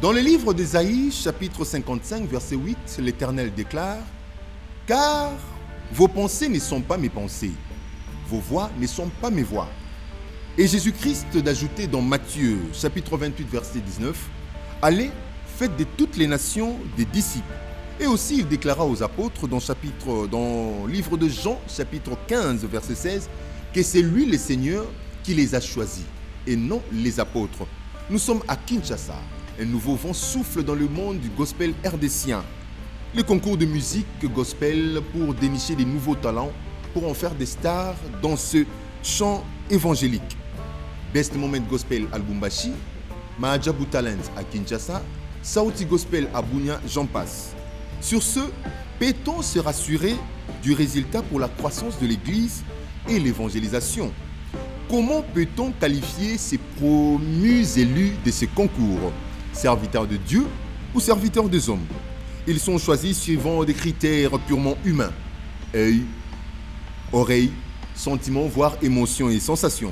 Dans le livre d'Ésaïe, chapitre 55, verset 8, l'Éternel déclare « Car vos pensées ne sont pas mes pensées, vos voix ne sont pas mes voix. » Et Jésus-Christ d'ajouter dans Matthieu, chapitre 28, verset 19, « Allez, faites de toutes les nations des disciples. » Et aussi, il déclara aux apôtres dans le livre de Jean, chapitre 15, verset 16, que c'est lui le Seigneur qui les a choisis, et non les apôtres. Nous sommes à Kinshasa. Un nouveau vent souffle dans le monde du gospel rdcien. Les concours de musique gospel pour dénicher des nouveaux talents, pour en faire des stars dans ce chant évangélique. Best Moment Gospel à Lubumbashi, Mahajabu Talent à Kinshasa, Sauti Gospel à Bunia, j'en passe. Sur ce, peut-on se rassurer du résultat pour la croissance de l'Église et l'évangélisation? Comment peut-on qualifier ces promus élus de ce concours? Serviteurs de Dieu ou serviteurs des hommes? Ils sont choisis suivant des critères purement humains. Œil, oreille, sentiments, voire émotions et sensations.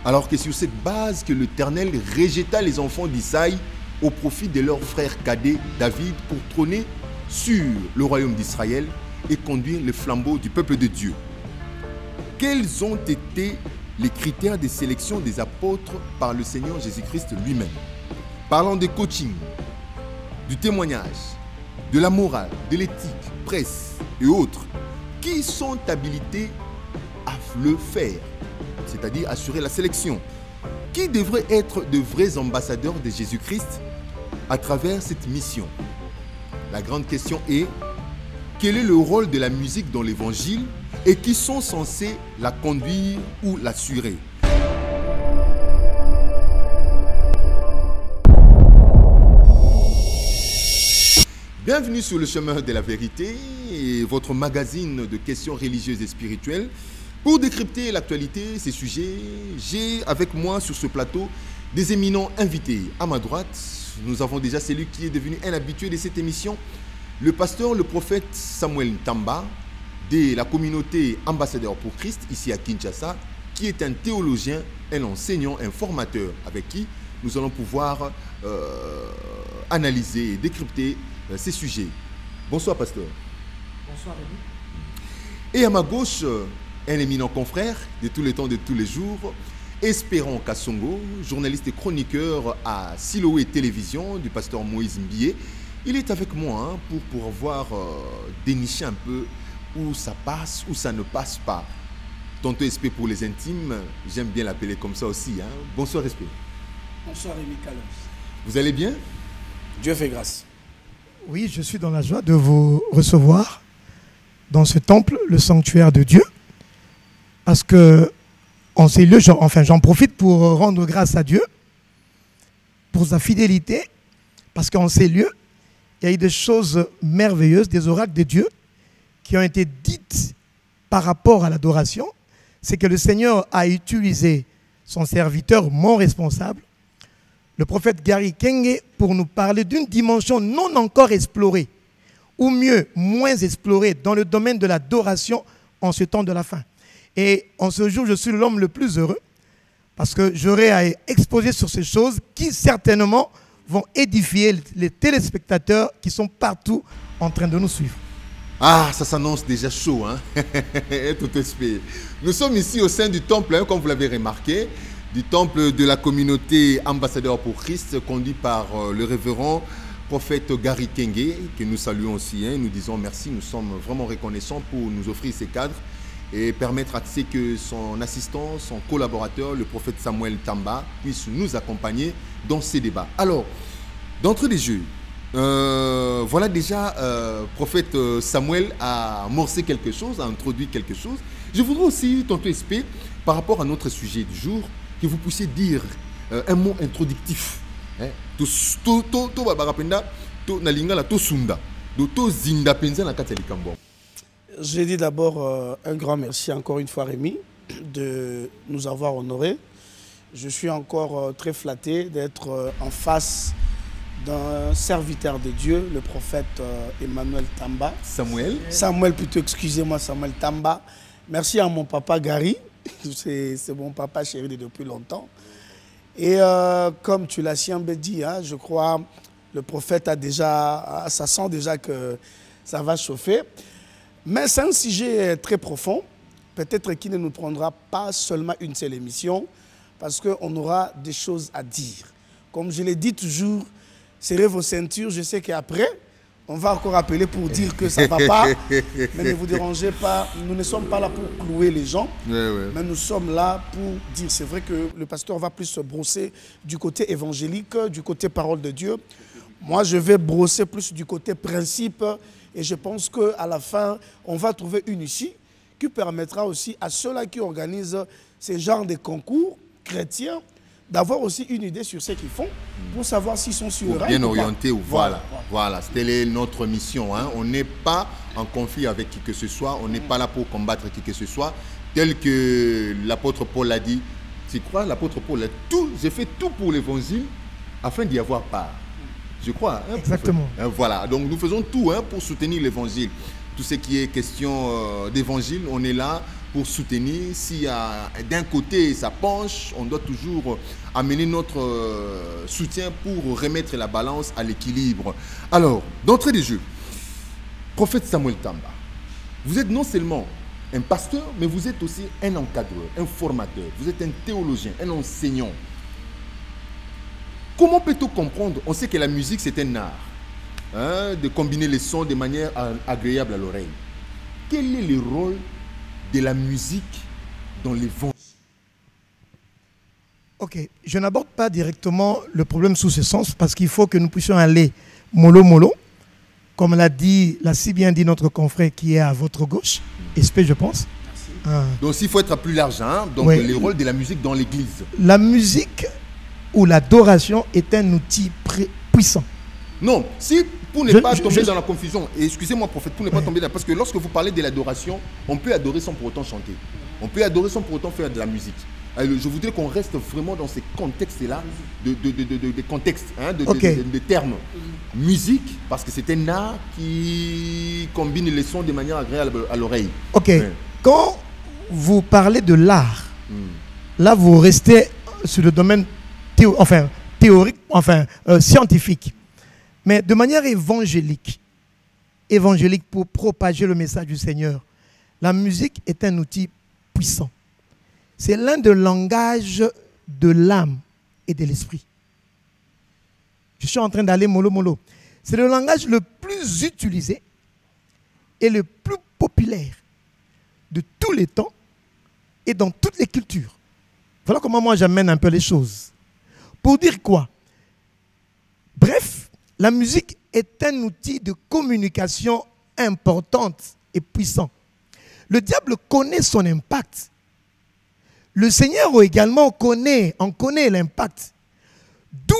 Alors que sur cette base que l'Éternel rejeta les enfants d'Isaïe au profit de leur frère cadet David pour trôner sur le royaume d'Israël et conduire le flambeau du peuple de Dieu. Quels ont été les critères de sélection des apôtres par le Seigneur Jésus-Christ lui-même? Parlant de coaching, du témoignage, de la morale, de l'éthique, presse et autres, qui sont habilités à le faire, c'est-à-dire assurer la sélection? Qui devraient être de vrais ambassadeurs de Jésus-Christ à travers cette mission? La grande question est, quel est le rôle de la musique dans l'évangile et qui sont censés la conduire ou l'assurer? Bienvenue sur le chemin de la vérité, votre magazine de questions religieuses et spirituelles. Pour décrypter l'actualité, ces sujets, j'ai avec moi sur ce plateau des éminents invités. À ma droite, nous avons déjà celui qui est devenu un habitué de cette émission, le pasteur, le prophète Samuel Tamba, de la communauté Ambassadeur pour Christ, ici à Kinshasa, qui est un théologien, un enseignant, un formateur, avec qui nous allons pouvoir analyser et décrypter ces sujets. Bonsoir, pasteur. Bonsoir, Rémi. Et à ma gauche, un éminent confrère de tous les temps, de tous les jours, Espérant Kassongo, journaliste et chroniqueur à Siloé Télévision du pasteur Moïse Mbié. Il est avec moi pour pouvoir dénicher un peu où ça passe, où ça ne passe pas. Tonton SP pour les intimes, j'aime bien l'appeler comme ça aussi. Bonsoir SP. Bonsoir Rémi Kalos. Vous allez bien? Dieu fait grâce. Oui, je suis dans la joie de vous recevoir dans ce temple, le sanctuaire de Dieu, parce que en ces lieux, j'en profite pour rendre grâce à Dieu pour sa fidélité, parce qu'en ces lieux, il y a eu des choses merveilleuses, des oracles de Dieu qui ont été dites par rapport à l'adoration. C'est que le Seigneur a utilisé son serviteur, mon responsable, le prophète Gary Kenge, pour nous parler d'une dimension non encore explorée, ou mieux, moins explorée dans le domaine de l'adoration en ce temps de la fin. Et en ce jour, je suis l'homme le plus heureux, parce que j'aurai à exposer sur ces choses qui certainement vont édifier les téléspectateurs qui sont partout en train de nous suivre. Ah, ça s'annonce déjà chaud, tout esprit. Nous sommes ici au sein du temple, comme vous l'avez remarqué, du temple de la communauté Ambassadeur pour Christ, conduit par le révérend prophète Gary Kenge, que nous saluons aussi. Nous disons merci, nous sommes vraiment reconnaissants pour nous offrir ces cadres et permettre à ce que son assistant, son collaborateur, le prophète Samuel Tamba, puisse nous accompagner dans ces débats. Alors, d'entrée des jeux, voilà déjà, prophète Samuel a amorcé quelque chose, a introduit quelque chose. Je voudrais aussi, tonton SP, par rapport à notre sujet du jour, que vous puissiez dire un mot introductif. Je dis d'abord un grand merci encore une fois Rémi de nous avoir honorés. Je suis encore très flatté d'être en face d'un serviteur de Dieu, le prophète Emmanuel Tamba. Samuel plutôt, excusez-moi, Samuel Tamba. Merci à mon papa Gary, c'est mon papa chéri depuis longtemps. Et comme tu l'as si bien dit, je crois Le prophète a déjà, ça sent déjà que ça va chauffer. Mais c'est un sujet très profond, peut-être qui ne nous prendra pas seulement une seule émission, parce qu'on aura des choses à dire. Comme je l'ai dit toujours, serrez vos ceintures, je sais qu'après, on va encore appeler pour dire que ça ne va pas, mais ne vous dérangez pas, nous ne sommes pas là pour clouer les gens, mais nous sommes là pour dire, c'est vrai que le pasteur va plus se brosser du côté évangélique, du côté parole de Dieu. Moi, je vais brosser plus du côté principe, et je pense qu'à la fin, on va trouver une issue qui permettra aussi à ceux-là qui organisent ces genres de concours chrétiens d'avoir aussi une idée sur ce qu'ils font pour savoir s'ils sont sur le rail. Bien orientés, voilà. C'était notre mission. Hein. On n'est pas en conflit avec qui que ce soit, on n'est pas là pour combattre qui que ce soit. Tel que l'apôtre Paul l'a dit, tu crois, l'apôtre Paul a tout, j'ai fait tout pour l'évangile afin d'y avoir part. Je crois. Hein, exactement. Voilà, donc nous faisons tout pour soutenir l'évangile. Tout ce qui est question d'évangile, on est là pour soutenir. Si d'un côté ça penche, on doit toujours amener notre soutien pour remettre la balance à l'équilibre. Alors, d'entrée de jeu, prophète Samuel Tamba, vous êtes non seulement un pasteur, mais vous êtes aussi un encadreur, un formateur, vous êtes un théologien, un enseignant. Comment peut-on comprendre? On sait que la musique c'est un art, de combiner les sons de manière agréable à l'oreille. Quel est le rôle de la musique dans l'évangile? Ok, je n'aborde pas directement le problème sous ce sens parce qu'il faut que nous puissions aller mollo mollo, comme l'a si bien dit notre confrère qui est à votre gauche, SP je pense. Donc il faut être plus large, donc oui. Le rôle de la musique dans l'église. La musique ou l'adoration est un outil puissant. Non, si pour ne pas tomber dans la confusion, et excusez-moi prophète, pour ne pas tomber dans... Parce que lorsque vous parlez de l'adoration, on peut adorer sans pour autant chanter. On peut adorer sans pour autant faire de la musique. Alors, je voudrais qu'on reste vraiment dans ces contextes-là, de contextes, de termes. Musique, parce que c'est un art qui combine les sons de manière agréable à l'oreille. Ok, quand vous parlez de l'art, là vous restez sur le domaine théorique, scientifique. Mais de manière évangélique pour propager le message du Seigneur, la musique est un outil puissant. C'est l'un des langages de l'âme et de l'esprit. Je suis en train d'aller mollo mollo. C'est le langage le plus utilisé et le plus populaire de tous les temps et dans toutes les cultures. Voilà comment moi j'amène un peu les choses. Pour dire quoi? Bref, la musique est un outil de communication importante et puissant. Le diable connaît son impact. Le Seigneur également en connaît l'impact. D'où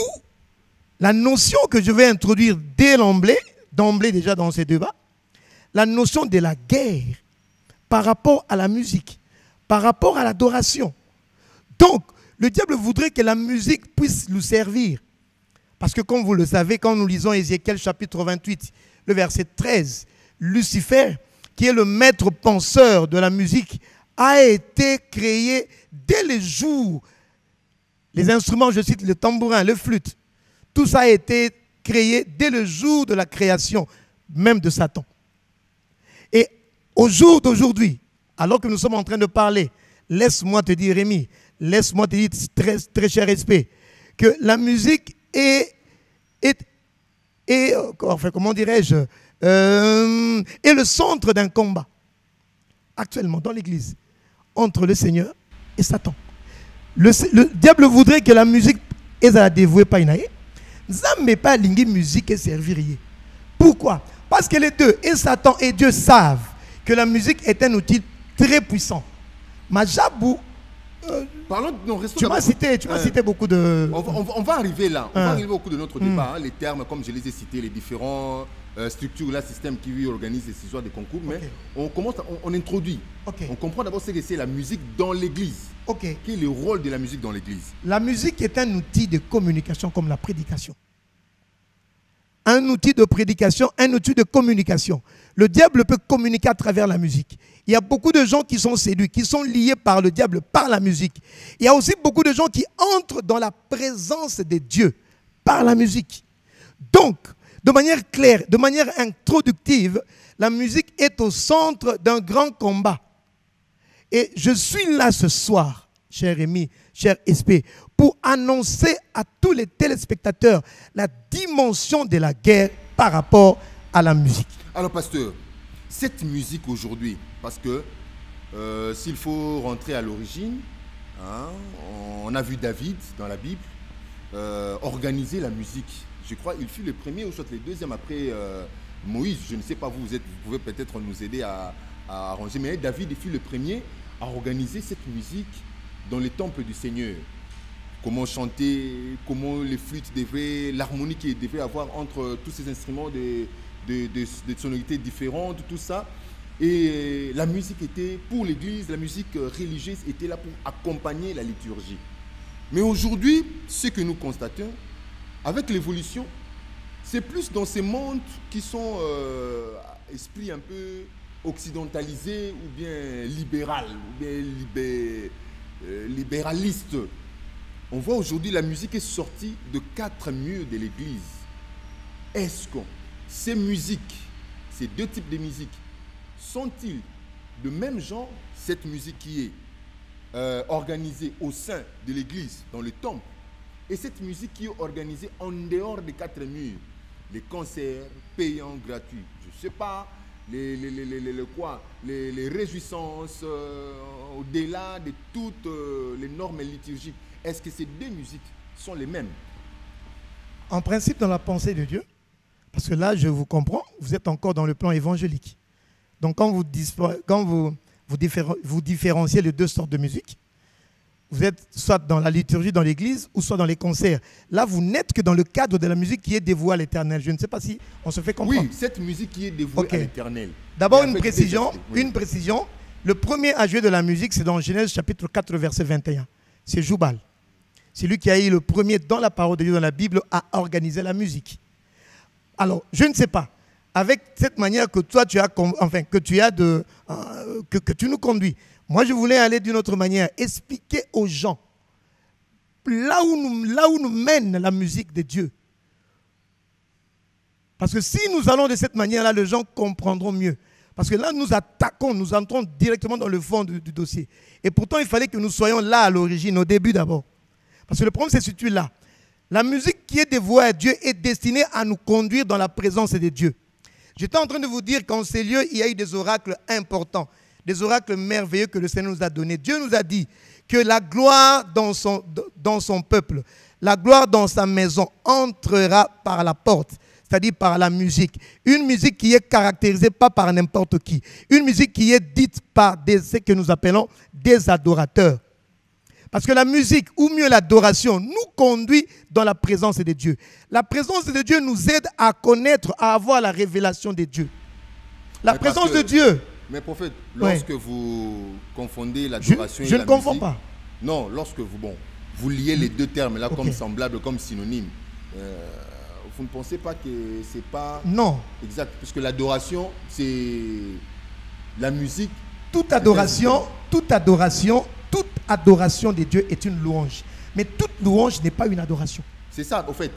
la notion que je vais introduire d'emblée déjà dans ces débats, la notion de la guerre par rapport à la musique, par rapport à l'adoration. Donc, le diable voudrait que la musique puisse nous servir. Parce que comme vous le savez, quand nous lisons Ézéchiel chapitre 28, le verset 13, Lucifer, qui est le maître penseur de la musique, a été créé dès le jour. Les instruments, je cite le tambourin, le flûte, tout ça a été créé dès le jour de la création, même de Satan. Et au jour d'aujourd'hui, alors que nous sommes en train de parler, laisse-moi te dire, Rémi, laisse-moi te dire, très, très cher respect, que la musique est comment dirais-je, est le centre d'un combat, actuellement, dans l'Église, entre le Seigneur et Satan. Le diable voudrait que la musique est à dévouer pas inaïe. Zambé pas lingi musique et servir. Pourquoi? Parce que les deux, et Satan et Dieu, savent que la musique est un outil très puissant. Majabou, tu m'as cité beaucoup de... On va arriver là, on va arriver au cours de notre débat, les termes, comme je les ai cités, les différents structures, là, systèmes qui organisent ces histoires de concours, mais on introduit. On comprend d'abord ce que c'est la musique dans l'église. Quel est le rôle de la musique dans l'église? La musique est un outil de communication comme la prédication. Un outil de prédication, un outil de communication. Le diable peut communiquer à travers la musique. Il y a beaucoup de gens qui sont séduits, qui sont liés par le diable, par la musique. Il y a aussi beaucoup de gens qui entrent dans la présence de Dieu par la musique. Donc, de manière claire, de manière introductive, la musique est au centre d'un grand combat. Et je suis là ce soir, cher Rémi, cher SP, pour annoncer à tous les téléspectateurs la dimension de la guerre par rapport à la musique. Alors, pasteur, cette musique aujourd'hui, parce que s'il faut rentrer à l'origine, hein, on a vu David dans la Bible organiser la musique. Je crois qu'il fut le premier ou soit le deuxième après Moïse. Je ne sais pas, vous pouvez peut-être nous aider à arranger, mais David fut le premier à organiser cette musique dans les temples du Seigneur. Comment chanter, comment les flûtes devaient, l'harmonie qu'il devait avoir entre tous ces instruments de sonorités différentes, tout ça. Et la musique était, pour l'église, la musique religieuse était là pour accompagner la liturgie. Mais aujourd'hui, ce que nous constatons, avec l'évolution, c'est plus dans ces mondes qui sont esprit un peu occidentalisé ou bien libéral, ou bien libéraliste. On voit aujourd'hui la musique est sortie de 4 murs de l'église. Est-ce que ces musiques, ces deux types de musique, sont-ils de même genre, cette musique qui est organisée au sein de l'église, dans le temple, et cette musique qui est organisée en dehors des 4 murs, les concerts payants gratuits, je ne sais pas, les réjouissances au-delà de toutes les normes liturgiques. Est-ce que ces deux musiques sont les mêmes? En principe, dans la pensée de Dieu, parce que là, je vous comprends, vous êtes encore dans le plan évangélique. Donc, quand vous différenciez les deux sortes de musique, vous êtes soit dans la liturgie, dans l'église, ou soit dans les concerts. Là, vous n'êtes que dans le cadre de la musique qui est dévouée à l'éternel. Je ne sais pas si on se fait comprendre. Oui, cette musique qui est dévouée à l'éternel. D'abord, une précision. Le premier à jouer de la musique, c'est dans Genèse chapitre 4, verset 21. C'est Joubal. C'est lui qui a eu le premier dans la parole de Dieu, dans la Bible, à organiser la musique. Alors, je ne sais pas. Avec cette manière que toi, que tu nous conduis, moi, je voulais aller d'une autre manière, expliquer aux gens là où nous mène la musique de Dieu. Parce que si nous allons de cette manière-là, les gens comprendront mieux. Parce que là, nous attaquons, nous entrons directement dans le fond du dossier. Et pourtant, il fallait que nous soyons là à l'origine, au début d'abord. Parce que le problème se situe là. La musique qui est dévouée à Dieu est destinée à nous conduire dans la présence de Dieu. J'étais en train de vous dire qu'en ces lieux, il y a eu des oracles importants. Des oracles merveilleux que le Seigneur nous a donnés. Dieu nous a dit que la gloire dans son peuple, la gloire dans sa maison entrera par la porte, c'est-à-dire par la musique. Une musique qui est caractérisée pas par n'importe qui. Une musique qui est dite par ce que nous appelons des adorateurs. Parce que la musique, ou mieux l'adoration, nous conduit dans la présence de Dieu. La présence de Dieu nous aide à connaître, à avoir la révélation de Dieu. La présence de Dieu. Mais prophète, lorsque vous confondez l'adoration et la musique... Je ne confonds pas. Non, lorsque vous liez les deux termes là comme semblables, comme synonymes, vous ne pensez pas que c'est pas... Non. Exact, puisque l'adoration, c'est la musique... Toute adoration de Dieu est une louange. Mais toute louange n'est pas une adoration. C'est ça, en fait.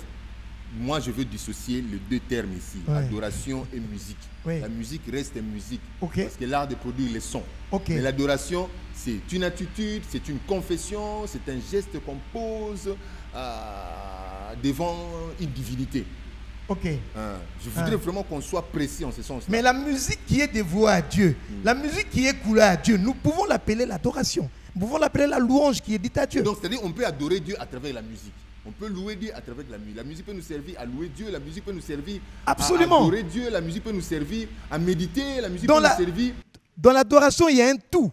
Moi, je veux dissocier les deux termes ici, adoration et musique. La musique reste musique, parce que l'art de produire les sons. Mais l'adoration, c'est une attitude, c'est une confession, c'est un geste qu'on pose devant une divinité. Je voudrais vraiment qu'on soit précis en ce sens-là. Mais la musique qui est dévouée à Dieu, la musique qui est coulée à Dieu, nous pouvons l'appeler l'adoration. Nous pouvons l'appeler la louange qui est dite à Dieu. Donc, c'est-à-dire qu'on peut adorer Dieu à travers la musique. On peut louer Dieu à travers la musique. La musique peut nous servir à louer Dieu, la musique peut nous servir à adorer Dieu, la musique peut nous servir à méditer, la musique peut nous servir... Dans l'adoration, il y a un tout.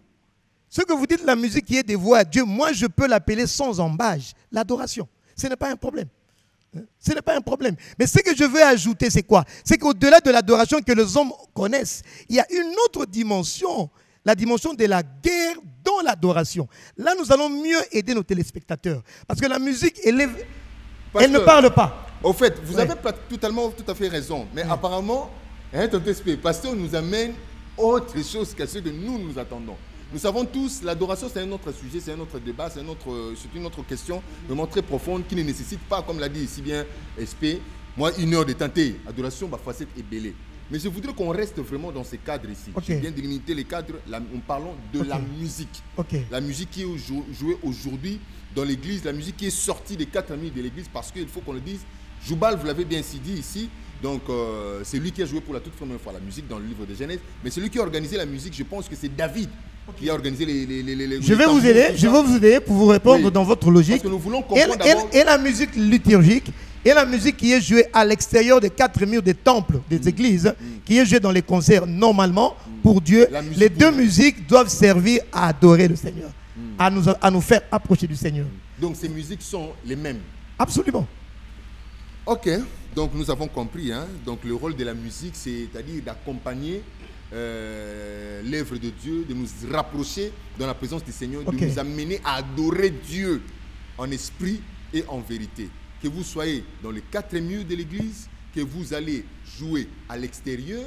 Ce que vous dites, la musique qui est dévouée à Dieu, moi, je peux l'appeler sans embâche, l'adoration. Ce n'est pas un problème. Ce n'est pas un problème. Mais ce que je veux ajouter, c'est quoi? C'est qu'au-delà de l'adoration que les hommes connaissent, il y a une autre dimension, la dimension de la guerre dans l'adoration. Là, nous allons mieux aider nos téléspectateurs. Parce que la musique, elle ne parle pas. Au fait, vous avez pas tout à fait raison. Mais apparemment, Pasteur nous amène autre chose que ce que nous attendons. Nous savons tous, l'adoration, c'est un autre sujet, c'est un autre débat, c'est une autre question vraiment très profonde qui ne nécessite pas, comme l'a dit ici bien SP, Moi, 1 heure de tenter, adoration, ma facette est belle. Mais je voudrais qu'on reste vraiment dans ces cadres ici. Okay. Je viens de limiter les cadres, nous parlons de la musique. La musique qui est jouée aujourd'hui dans l'église, la musique qui est sortie des 4 amis de l'église, parce qu'il faut qu'on le dise. Joubal, vous l'avez bien dit ici, donc c'est lui qui a joué pour la toute première fois la musique dans le livre de Genèse. Mais celui qui a organisé la musique, je pense que c'est David qui a organisé les je vais vous aider pour vous répondre dans votre logique. Parce que nous voulons comprendre d'abord... Et la musique liturgique, et la musique qui est jouée à l'extérieur des 4 murs des temples, des églises, qui est jouée dans les concerts normalement, pour Dieu, les deux musiques doivent servir à adorer le Seigneur, à nous faire approcher du Seigneur. Donc ces musiques sont les mêmes. Absolument. Ok, donc nous avons compris. Hein? Donc le rôle de la musique, c'est-à-dire d'accompagner l'œuvre de Dieu, de nous rapprocher dans la présence du Seigneur, de nous amener à adorer Dieu en esprit et en vérité. Que vous soyez dans les 4 murs de l'église, que vous allez jouer à l'extérieur.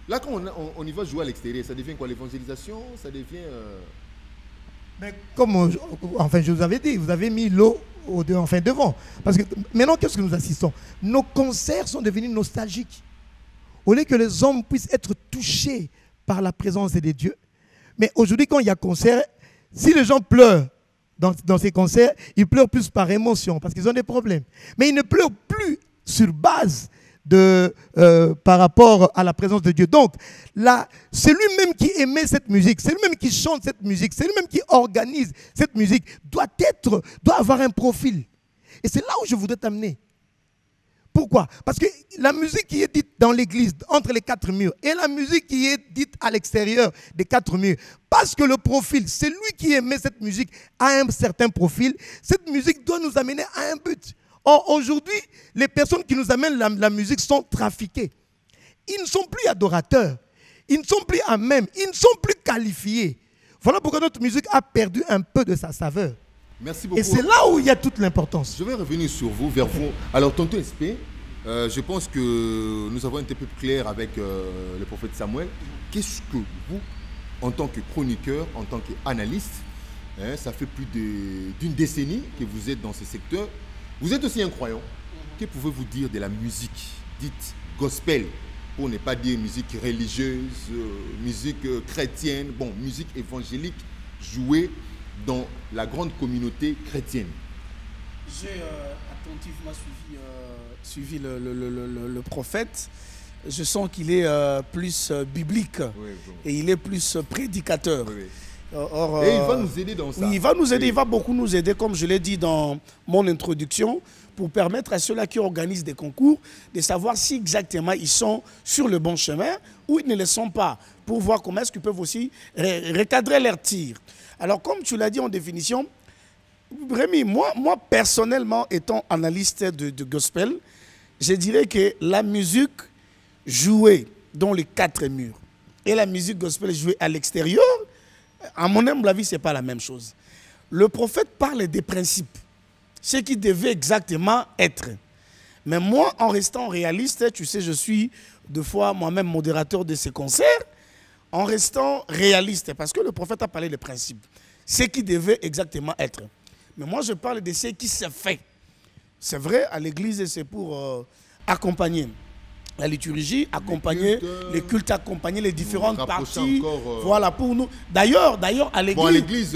Là, quand on y va jouer à l'extérieur, ça devient quoi? L'évangélisation? Ça devient... Mais comme je vous avais dit, vous avez mis l'eau devant. Parce que maintenant, qu'est-ce que nous assistons? Nos concerts sont devenus nostalgiques. Au lieu que les hommes puissent être touchés par la présence de Dieu. Mais aujourd'hui, quand il y a concert, si les gens pleurent dans ces concerts, ils pleurent plus par émotion parce qu'ils ont des problèmes. Mais ils ne pleurent plus sur base par rapport à la présence de Dieu. Donc, là, c'est lui-même qui émet cette musique, c'est lui-même qui chante cette musique, c'est lui-même qui organise cette musique, doit avoir un profil. Et c'est là où je voudrais t'amener. Pourquoi? Parce que la musique qui est dite dans l'église, entre les 4 murs, et la musique qui est dite à l'extérieur des 4 murs, parce que le profil, c'est lui qui émet cette musique à un certain profil, cette musique doit nous amener à un but. Or, aujourd'hui, les personnes qui nous amènent la musique sont trafiquées. Ils ne sont plus adorateurs, ils ne sont plus à même, ils ne sont plus qualifiés. Voilà pourquoi notre musique a perdu un peu de sa saveur. Merci beaucoup. Et c'est là où il y a toute l'importance. Je vais revenir sur vous, vers vous. Alors, tonton SP, je pense que nous avons été un peu plus clair avec le prophète Samuel. Qu'est-ce que vous, en tant que chroniqueur, en tant qu'analyste, ça fait plus d'une décennie que vous êtes dans ce secteur. Vous êtes aussi un croyant. Que pouvez-vous dire de la musique dite gospel, pour ne pas dire musique religieuse, musique chrétienne, bon, musique évangélique jouée dans la grande communauté chrétienne? J'ai attentivement suivi le prophète. Je sens qu'il est plus biblique, et il est plus prédicateur. Or, et il va nous aider dans ça. Oui, il va nous aider, il va beaucoup nous aider, comme je l'ai dit dans mon introduction, pour permettre à ceux-là qui organisent des concours de savoir si exactement ils sont sur le bon chemin ou ils ne le sont pas, pour voir comment est-ce qu'ils peuvent aussi recadrer leurs tirs. Alors, comme tu l'as dit en définition, Rémi, moi personnellement, étant analyste de gospel, je dirais que la musique jouée dans les 4 murs et la musique gospel jouée à l'extérieur, à mon humble avis, ce n'est pas la même chose. Le prophète parle des principes, ce qui devait exactement être. Mais moi, en restant réaliste, tu sais, je suis deux fois moi-même modérateur de ces concerts, en restant réaliste, parce que le prophète a parlé des principes, ce qui devait exactement être. Mais moi, je parle de ce qui s'est fait. C'est vrai, à l'église, c'est pour accompagner la liturgie, accompagner les cultes, accompagner les différentes parties. Voilà, pour nous. D'ailleurs, à l'église,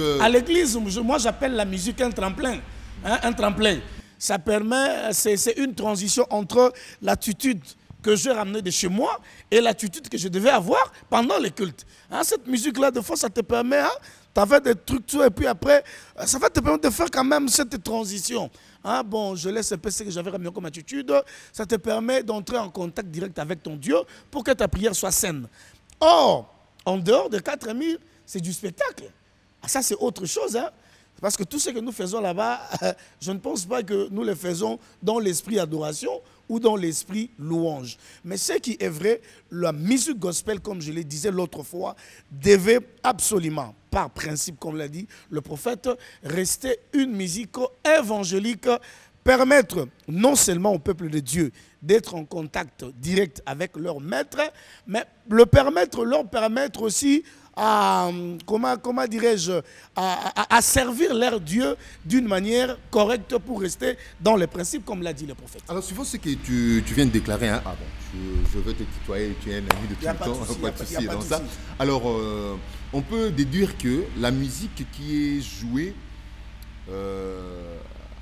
moi, j'appelle la musique un tremplin. Hein, un tremplin. Ça permet, c'est une transition entre l'attitude que j'ai ramenée de chez moi et l'attitude que je devais avoir pendant les cultes. Hein, cette musique-là, de fois, ça te permet, hein, tu as fait des trucs, et puis après, ça va te permettre de faire quand même cette transition. Hein, bon, je laisse un peu ce que j'avais ramené comme attitude. Ça te permet d'entrer en contact direct avec ton Dieu pour que ta prière soit saine. Or, en dehors de 4 murs, c'est du spectacle. Ah, ça, c'est autre chose. Hein? Parce que tout ce que nous faisons là-bas, je ne pense pas que nous le faisons dans l'esprit adoration ou dans l'esprit louange. Mais ce qui est vrai, la musique gospel, comme je le disais l'autre fois, devait absolument, par principe, comme l'a dit le prophète, rester une musique évangélique, permettre non seulement au peuple de Dieu d'être en contact direct avec leur maître, mais leur permettre aussi comment dirais-je, à servir leur Dieu d'une manière correcte pour rester dans les principes, comme l'a dit le prophète. Alors, suivant ce que tu viens de déclarer, hein, je veux te tutoyer, tu es un ami de tout le temps, pas de souci dans ça. Alors, on peut déduire que la musique qui est jouée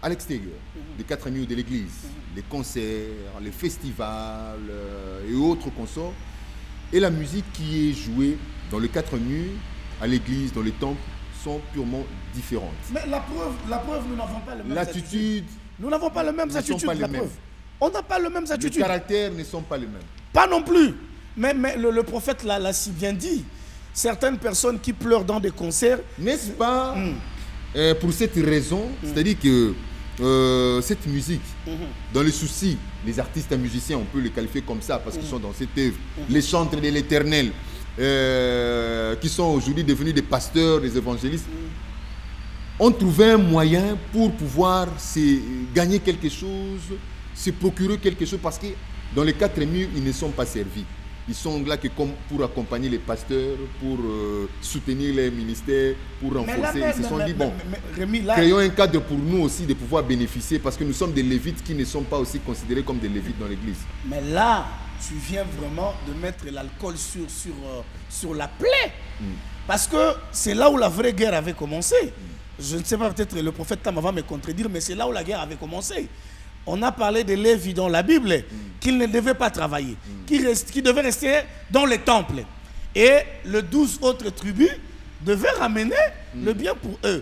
à l'extérieur, des 4 murs de l'église, les concerts, les festivals et autres consorts, et la musique qui est jouée dans les 4 murs, à l'église, dans les temples, sont purement différentes. Mais la preuve, nous n'avons pas le même attitude. Nous n'avons pas les mêmes attitudes. On n'a pas les mêmes attitudes. Les caractères ne sont pas les mêmes. Pas non plus. Mais le prophète l'a si bien dit. Certaines personnes qui pleurent dans des concerts. N'est-ce pas pour cette raison, c'est-à-dire que cette musique, dans les soucis, les artistes et musiciens, on peut les qualifier comme ça parce qu'ils sont dans cette œuvre, les chantres de l'Éternel, qui sont aujourd'hui devenus des pasteurs, des évangélistes, ont trouvé un moyen pour pouvoir gagner quelque chose, se procurer quelque chose, parce que dans les 4 murs, ils ne sont pas servis. Ils sont là que pour accompagner les pasteurs, pour soutenir les ministères, pour renforcer. Ils se sont dit, bon, créons un cadre pour nous aussi de pouvoir bénéficier, parce que nous sommes des lévites qui ne sont pas aussi considérés comme des lévites dans l'église. Mais là, tu viens vraiment de mettre l'alcool sur la plaie. Parce que c'est là où la vraie guerre avait commencé. Je ne sais pas, peut-être le prophète Tam va me contredire, mais c'est là où la guerre avait commencé. On a parlé de Lévi dans la Bible, qu'ils ne devaient pas travailler, qu'ils devaient rester dans les temples. Et les 12 autres tribus devaient ramener le bien pour eux.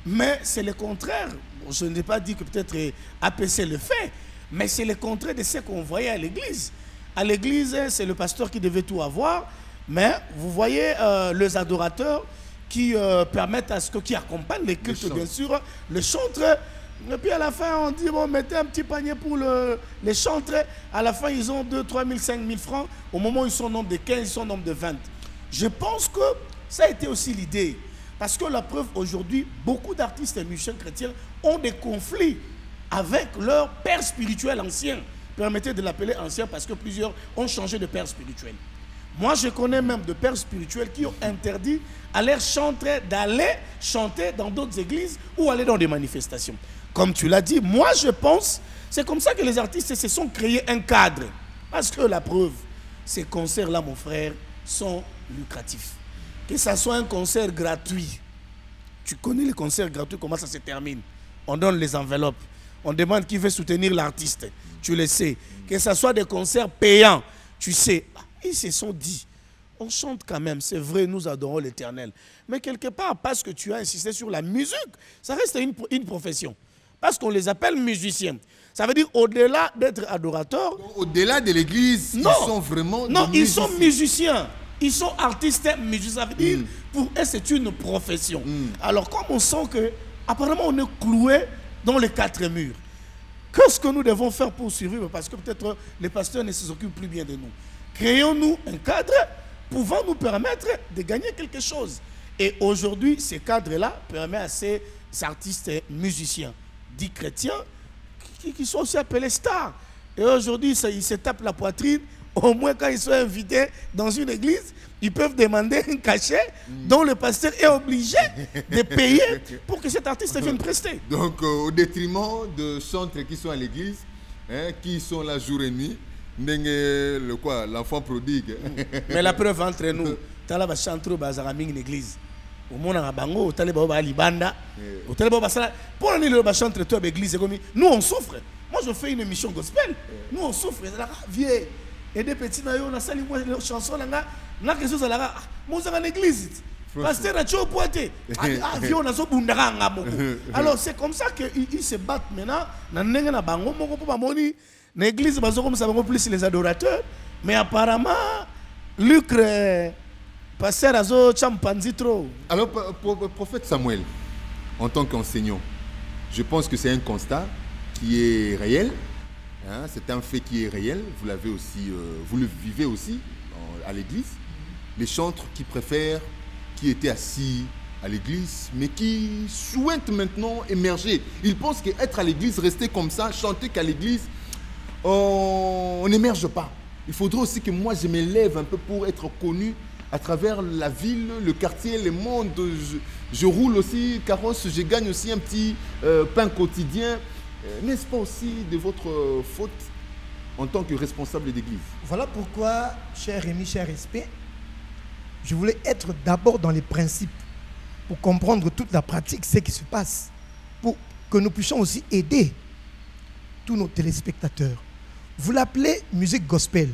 Mais c'est le contraire. Je n'ai pas dit que peut-être APC le fait, mais c'est le contraire de ce qu'on voyait à l'église. À l'église, c'est le pasteur qui devait tout avoir, mais vous voyez les adorateurs qui permettent à ce qui accompagnent les cultes, bien sûr, le chantre. Et puis à la fin, on dit, bon, mettez un petit panier pour les chantres. À la fin, ils ont 2 000, 3 000, 5 000 francs. Au moment où ils sont au nombre de 15, ils sont au nombre de 20. Je pense que ça a été aussi l'idée. Parce que la preuve, aujourd'hui, beaucoup d'artistes et musiciens chrétiens ont des conflits avec leur père spirituel ancien. Permettez de l'appeler ancien parce que plusieurs ont changé de père spirituel. Moi, je connais même de pères spirituels qui ont interdit à leurs chantres d'aller chanter dans d'autres églises ou aller dans des manifestations. Comme tu l'as dit, moi je pense, c'est comme ça que les artistes se sont créés un cadre. Parce que la preuve, ces concerts-là, mon frère, sont lucratifs. Que ça soit un concert gratuit, tu connais les concerts gratuits, comment ça se termine? On donne les enveloppes, on demande qui veut soutenir l'artiste, tu le sais. Que ça soit des concerts payants, tu sais. Ils se sont dit, on chante quand même, c'est vrai, nous adorons l'Éternel. Mais quelque part, parce que tu as insisté sur la musique, ça reste une profession. Parce qu'on les appelle musiciens. Ça veut dire au-delà d'être adorateurs. Au-delà de l'église, ils sont vraiment. Non, ils sont musiciens. Ils sont artistes musiciens. Ça veut dire, pour eux, c'est une profession. Alors, comme on sent que, apparemment, on est cloué dans les 4 murs. Qu'est-ce que nous devons faire pour survivre? Parce que peut-être les pasteurs ne s'occupent plus bien de nous. Créons-nous un cadre pouvant nous permettre de gagner quelque chose. Et aujourd'hui, ce cadre-là permet à ces artistes musiciens dits chrétiens qui sont aussi appelés stars. Et aujourd'hui, ils se tapent la poitrine. Au moins, quand ils sont invités dans une église, ils peuvent demander un cachet dont le pasteur est obligé de payer pour que cet artiste vienne prester. Donc, au détriment de chantres qui sont à l'église, qui sont là jour et nuit, l'enfant prodigue. Mais la preuve entre nous, tu as la chantre dans une église. Au monde à Bango, tu as les libanda, tu as les pour aller chanter toi à l'église, nous on souffre. Moi je fais une émission gospel, nous on souffre. Vieux et des petits naïons, on a sali moi les chansons là, na quelque chose là, moi dans l'église. Pasteur a toujours pointé. Vieux on a so bundanga moko. Alors c'est comme ça que ils se battent maintenant. Na nenga na Bango moko pour moni. L'église, comme ça, plus les adorateurs. Mais apparemment, lucre, pasteur Azo, champanzi trop. Alors, prophète Samuel, en tant qu'enseignant, je pense que c'est un constat qui est réel. Hein, c'est un fait qui est réel. Vous l'avez aussi, vous le vivez aussi à l'église. Les chantres qui préfèrent, qui étaient assis à l'église, mais qui souhaitent maintenant émerger. Ils pensent qu'être à l'église, rester comme ça, chanter qu'à l'église, on n'émerge pas. Il faudrait aussi que moi je me lève un peu pour être connu à travers la ville, le quartier, le monde. Je roule aussi, carrosse, je gagne aussi un petit pain quotidien. N'est-ce pas aussi de votre faute en tant que responsable d'église? Voilà pourquoi, cher Rémi, cher Respect, je voulais être d'abord dans les principes pour comprendre toute la pratique, ce qui se passe, pour que nous puissions aussi aider tous nos téléspectateurs. Vous l'appelez musique gospel.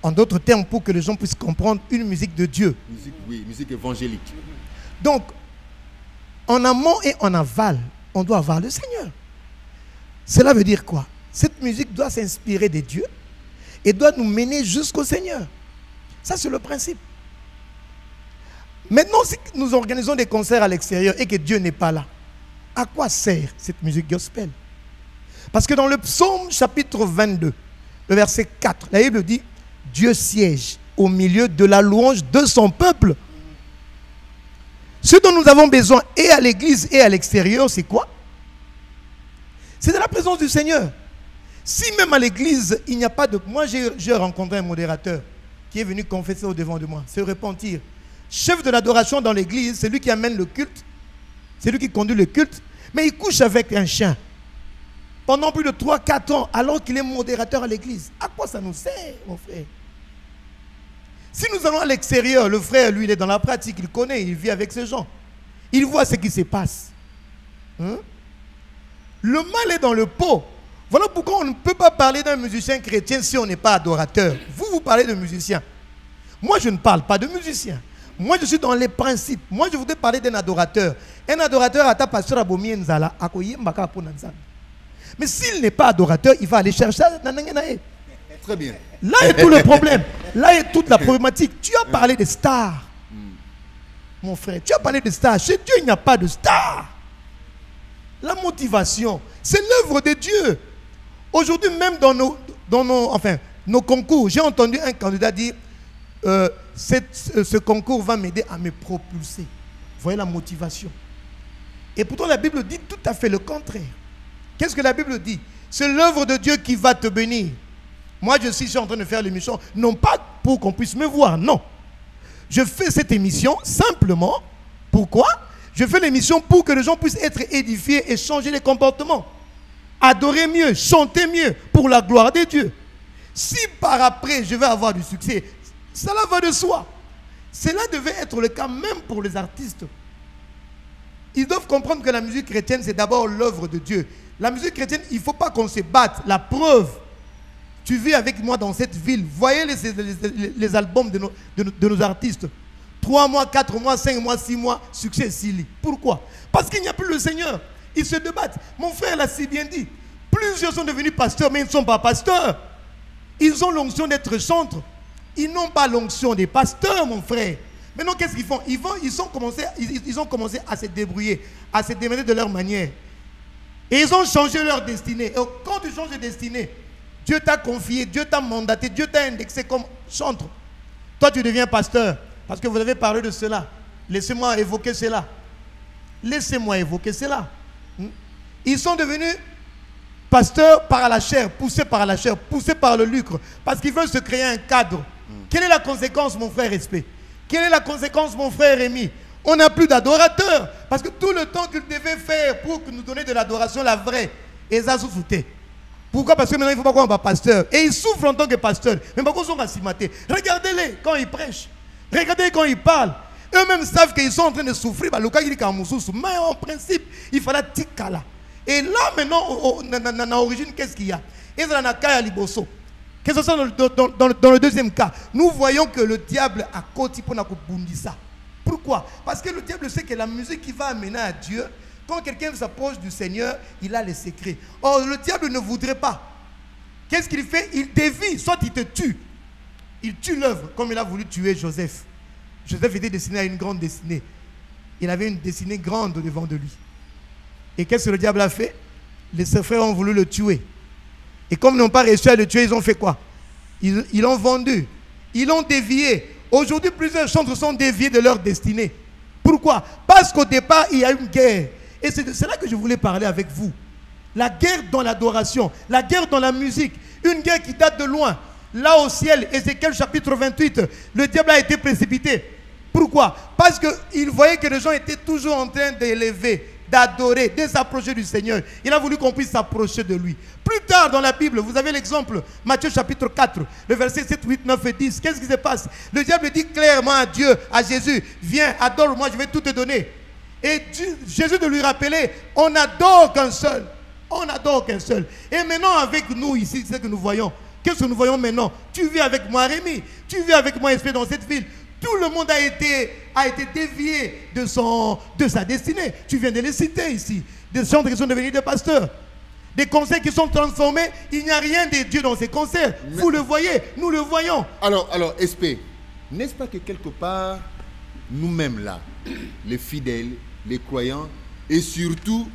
En d'autres termes, pour que les gens puissent comprendre une musique de Dieu. Musique, oui, musique évangélique. Donc, en amont et en aval, on doit avoir le Seigneur. Cela veut dire quoi? Cette musique doit s'inspirer de Dieu et doit nous mener jusqu'au Seigneur. Ça, c'est le principe. Maintenant, si nous organisons des concerts à l'extérieur et que Dieu n'est pas là, à quoi sert cette musique gospel? Parce que dans le psaume chapitre 22, le verset 4, la Bible dit « Dieu siège au milieu de la louange de son peuple ». Ce dont nous avons besoin et à l'église et à l'extérieur, c'est quoi? C'est de la présence du Seigneur. Si même à l'église, il n'y a pas de... Moi, j'ai rencontré un modérateur qui est venu confesser au-devant de moi, se repentir. Chef de l'adoration dans l'église, c'est lui qui amène le culte, c'est lui qui conduit le culte, mais il couche avec un chien pendant plus de 3-4 ans alors qu'il est modérateur à l'église. À quoi ça nous sert, mon frère? Si nous allons à l'extérieur, le frère, lui, il est dans la pratique, il connaît, il vit avec ces gens. Il voit ce qui se passe. Hein? Le mal est dans le pot. Voilà pourquoi on ne peut pas parler d'un musicien chrétien si on n'est pas adorateur. Vous parlez de musicien. Moi, je ne parle pas de musicien. Moi, je suis dans les principes. Moi, je voudrais parler d'un adorateur. Un adorateur, ata pasteur abomi nzala, akoye mbaka po nanzana. Mais s'il n'est pas adorateur, il va aller chercher. Très bien. Là est tout le problème. Là est toute la problématique. Tu as parlé des stars. Mon frère, tu as parlé de stars. Chez Dieu, il n'y a pas de stars. La motivation, c'est l'œuvre de Dieu. Aujourd'hui, même dans nos concours, j'ai entendu un candidat dire ce concours va m'aider à me propulser. Vous voyez la motivation. Et pourtant, la Bible dit tout à fait le contraire. Qu'est-ce que la Bible dit? C'est l'œuvre de Dieu qui va te bénir. Moi, je suis en train de faire l'émission, non pas pour qu'on puisse me voir, non. Je fais cette émission simplement, pourquoi? Je fais l'émission pour que les gens puissent être édifiés et changer les comportements. Adorer mieux, chanter mieux, pour la gloire de Dieu. Si par après, je vais avoir du succès, cela va de soi. Cela devait être le cas même pour les artistes. Ils doivent comprendre que la musique chrétienne, c'est d'abord l'œuvre de Dieu. La musique chrétienne, il ne faut pas qu'on se batte. La preuve, tu vis avec moi dans cette ville. Voyez les albums de nos artistes. 3 mois, 4 mois, 5 mois, 6 mois, succès Sili. Pourquoi? Parce qu'il n'y a plus le Seigneur. Ils se débattent. Mon frère l'a si bien dit. Plusieurs sont devenus pasteurs, mais ils ne sont pas pasteurs. Ils ont l'onction d'être chantres. Ils n'ont pas l'onction des pasteurs, mon frère. Maintenant, qu'est-ce qu'ils font? Ils ont commencé à se débrouiller, à se démerder de leur manière. Et ils ont changé leur destinée. Et quand tu changes de destinée, Dieu t'a confié, Dieu t'a mandaté, Dieu t'a indexé comme chantre. Toi, tu deviens pasteur. Parce que vous avez parlé de cela. Laissez-moi évoquer cela. Laissez-moi évoquer cela. Ils sont devenus pasteurs par la chair, poussés par la chair, poussés par le lucre. Parce qu'ils veulent se créer un cadre. Quelle est la conséquence, mon frère Respect? Quelle est la conséquence, mon frère Rémi? On n'a plus d'adorateurs. Parce que tout le temps qu'ils devaient faire pour nous donner de l'adoration, la vraie, ils ont souffert. Pourquoi? Parce que maintenant, il ne faut pas qu'on soit pasteur. Et ils souffrent en tant que pasteur. Mais pourquoi ils sont assimatés? Regardez-les quand ils prêchent. Regardez quand ils parlent. Eux-mêmes savent qu'ils sont en train de souffrir. Mais en principe, il fallait tikala. Et là, maintenant, à l'origine, qu'est-ce qu'il y a? Ils ont un cas à Liboso. Qu'est-ce que c'est dans le deuxième cas? Nous voyons que le diable a côté pour nous bundisa. Pourquoi? Parce que le diable sait que la musique qui va amener à Dieu, quand quelqu'un s'approche du Seigneur, il a les secrets. Or, le diable ne voudrait pas. Qu'est-ce qu'il fait? Il dévie, soit il te tue. Il tue l'œuvre, comme il a voulu tuer Joseph. Joseph était destiné à une grande destinée. Il avait une destinée grande devant de lui. Et qu'est-ce que le diable a fait? Les frères ont voulu le tuer. Et comme ils n'ont pas réussi à le tuer, ils ont fait quoi? Ils l'ont vendu. Ils l'ont dévié. Aujourd'hui, plusieurs chantres sont déviés de leur destinée. Pourquoi? Parce qu'au départ, il y a une guerre. Et c'est de cela que je voulais parler avec vous. La guerre dans l'adoration, la guerre dans la musique, une guerre qui date de loin. là au ciel, Ézéchiel chapitre 28, le diable a été précipité. Pourquoi? Parce qu'il voyait que les gens étaient toujours en train d'élever, d'adorer, de s'approcher du Seigneur. Il a voulu qu'on puisse s'approcher de lui. Plus tard dans la Bible, vous avez l'exemple, Matthieu chapitre 4, le verset 7, 8, 9 et 10. Qu'est-ce qui se passe? Le diable dit clairement à Dieu, à Jésus, viens, adore-moi, je vais tout te donner. Et Jésus de lui rappeler, on n'adore qu'un seul. On n'adore qu'un seul. Et maintenant avec nous ici, c'est ce que nous voyons. Qu'est-ce que nous voyons maintenant? Tu vis avec moi, Rémi. Tu vis avec moi, Esprit, dans cette ville. Tout le monde a été dévié de sa destinée. Tu viens de les citer ici. Des gens qui sont devenus des pasteurs. Des concerts qui sont transformés. Il n'y a rien de Dieu dans ces concerts. Mais vous le voyez, nous le voyons. Alors, SP, n'est-ce pas que quelque part, nous-mêmes là, les fidèles, les croyants, et surtout,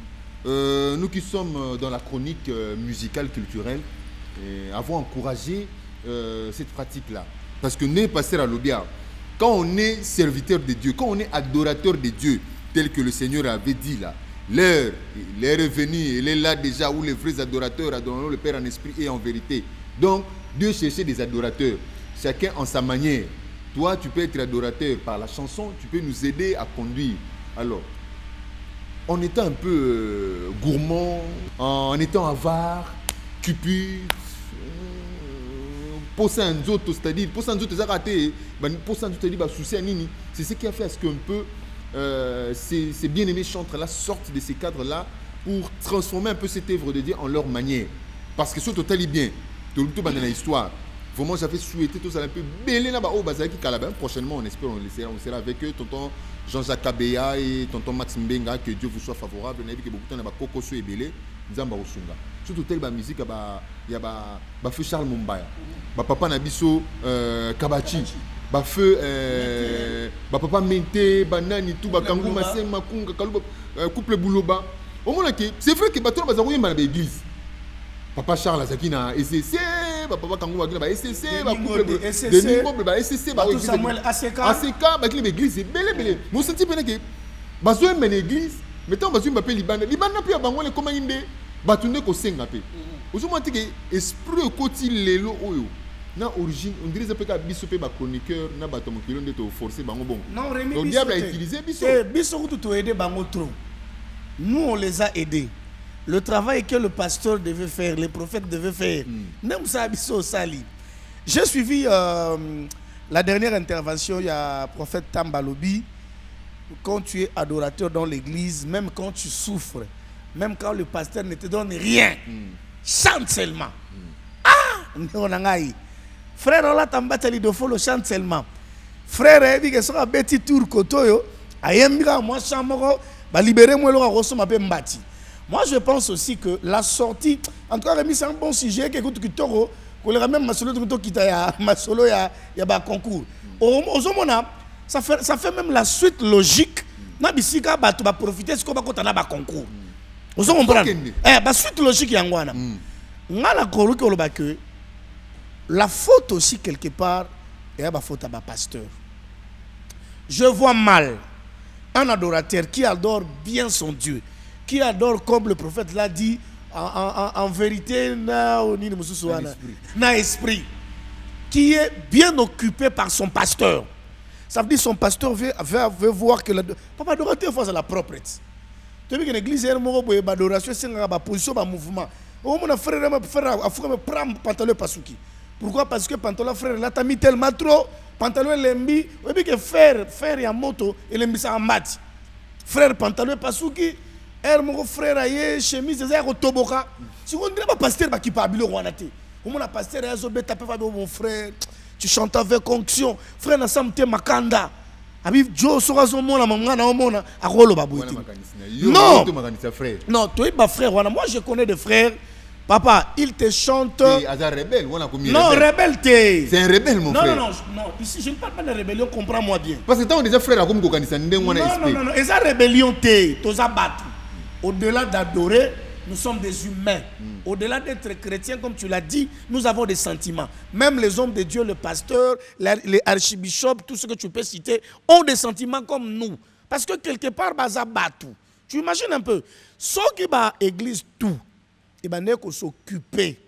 nous qui sommes dans la chronique musicale, culturelle, avons encouragé cette pratique-là. Parce que nous, pasteur à l'Obia, quand on est serviteur de Dieu, quand on est adorateur de Dieu, tel que le Seigneur avait dit là, l'heure est venue, elle est là déjà où les vrais adorateurs adoreront le Père en esprit et en vérité. Donc, Dieu cherchait des adorateurs, chacun en sa manière. Toi, tu peux être adorateur par la chanson, tu peux nous aider à conduire. Alors, en étant un peu gourmand, en étant avare, cupide, c'est-à-dire, c'est ce qui a fait à ce qu'un peu ces bien-aimés chantres là sortent de ces cadres-là pour transformer un peu cette œuvre de Dieu en leur manière. Parce que ce total est bien, tout dans l'histoire. Vraiment, j'avais souhaité tout ça un peu belé là-bas au Bazaki Calabin. Prochainement, on espère, on sera avec eux, tonton Jean-Jacques Kabeya et tonton Max Mbenga, que Dieu vous soit favorable. On a vu que beaucoup de temps, Koko Sou et Belé, Nzamba Osunga. Surtout tel musique, il y a feu Charles Mumbaya, papa Nabiso Kabachi, feu papa Mente, Banani, tout, Kangou Massé, Makunga, couple Bouloba. Au moins, c'est vrai que Baton Bazarouye m'a l'église. Papa Charles Azakina, SCC, papa Kangou Magina, SCC, couple SCC, Samuel Aseka, l'église, c'est belé. Mon senti bien que Bazouen m'a l'église, mettons Bazouen m'appelle Liban. Liban n'a plus à Bango les commandes. Batune ko senga pe. Aujourd'hui que esprit côté lelo oyo na origine on dirait que biso pe ba chroniqueur na bato mokilo ndeto forcer bango bon. Non Rémi. Le diable a utilisé biso. Biso tout aider bango trop. Nous on les a aidés. Le travail que le pasteur devait faire, les prophètes devaient faire. Même ça biso sali. J'ai suivi la dernière intervention, il y a prophète Tambalobi. Quand tu es adorateur dans l'église, même quand tu souffres, même quand le pasteur ne te donne rien, chante seulement. Frère, on l'a tambatali de follow, chante seulement. Frère, il y a un petit tour kotoyo, ayemira moi chamoro, ba libérer moi le rosso ma mbati. Moi je pense aussi que la sortie, en tout cas Rémi c'est un bon sujet que écoute kitoro, qu'on le même masolo to kita ya masolo ya ba concours. Ozomona ça fait même la suite logique. Na bisika ba to ba profiter ce qu'on va kotana ba concours. Vous comprenez? La suite logique yangwana. La faute aussi quelque part est la faute à ma pasteur. Je vois mal un adorateur qui adore bien son Dieu, qui adore comme le prophète l'a dit en vérité na esprit, qui est bien occupé par son pasteur. Ça veut dire son pasteur veut voir que papa adorateur face à la propreté. Tu vois que l'église est une adoration, c'est une position, un mouvement. Mon frère prend pantalon pasuki. Pourquoi? Parce que pantalon frère là t'as mis tellement trop, pantalon lembi, et puis que faire y a moto et lembi ça en mat. Frère pantalon pasuki, mon frère aye chemise c'est un toboka. Si on dirait pas pasteur qui pas habillé wanate. Mon pasteur a zobé taper mon frère, tu chantes avec onction. Frère na samte makanda. Abib Joe sera son mona mangana omona akolo babouti. Non. Non, toi pas frère, moi je connais des frères. Papa, il te chante. Non, rebelle t'es. C'est un rebelle mon frère. Non, ici je ne parle pas de rébellion, comprends-moi bien. Parce que tant déjà frère comme Kokanisa non, et ça rébellion t'es, t'as battu. Au-delà d'adorer, nous sommes des humains. Au-delà d'être chrétiens, comme tu l'as dit, nous avons des sentiments. Même les hommes de Dieu, le pasteur, les archibishops, tout ce que tu peux citer, ont des sentiments comme nous. Parce que quelque part, baza battu. Tu imagines un peu. Ceux qui ba église tout, et ben ne s'occuper,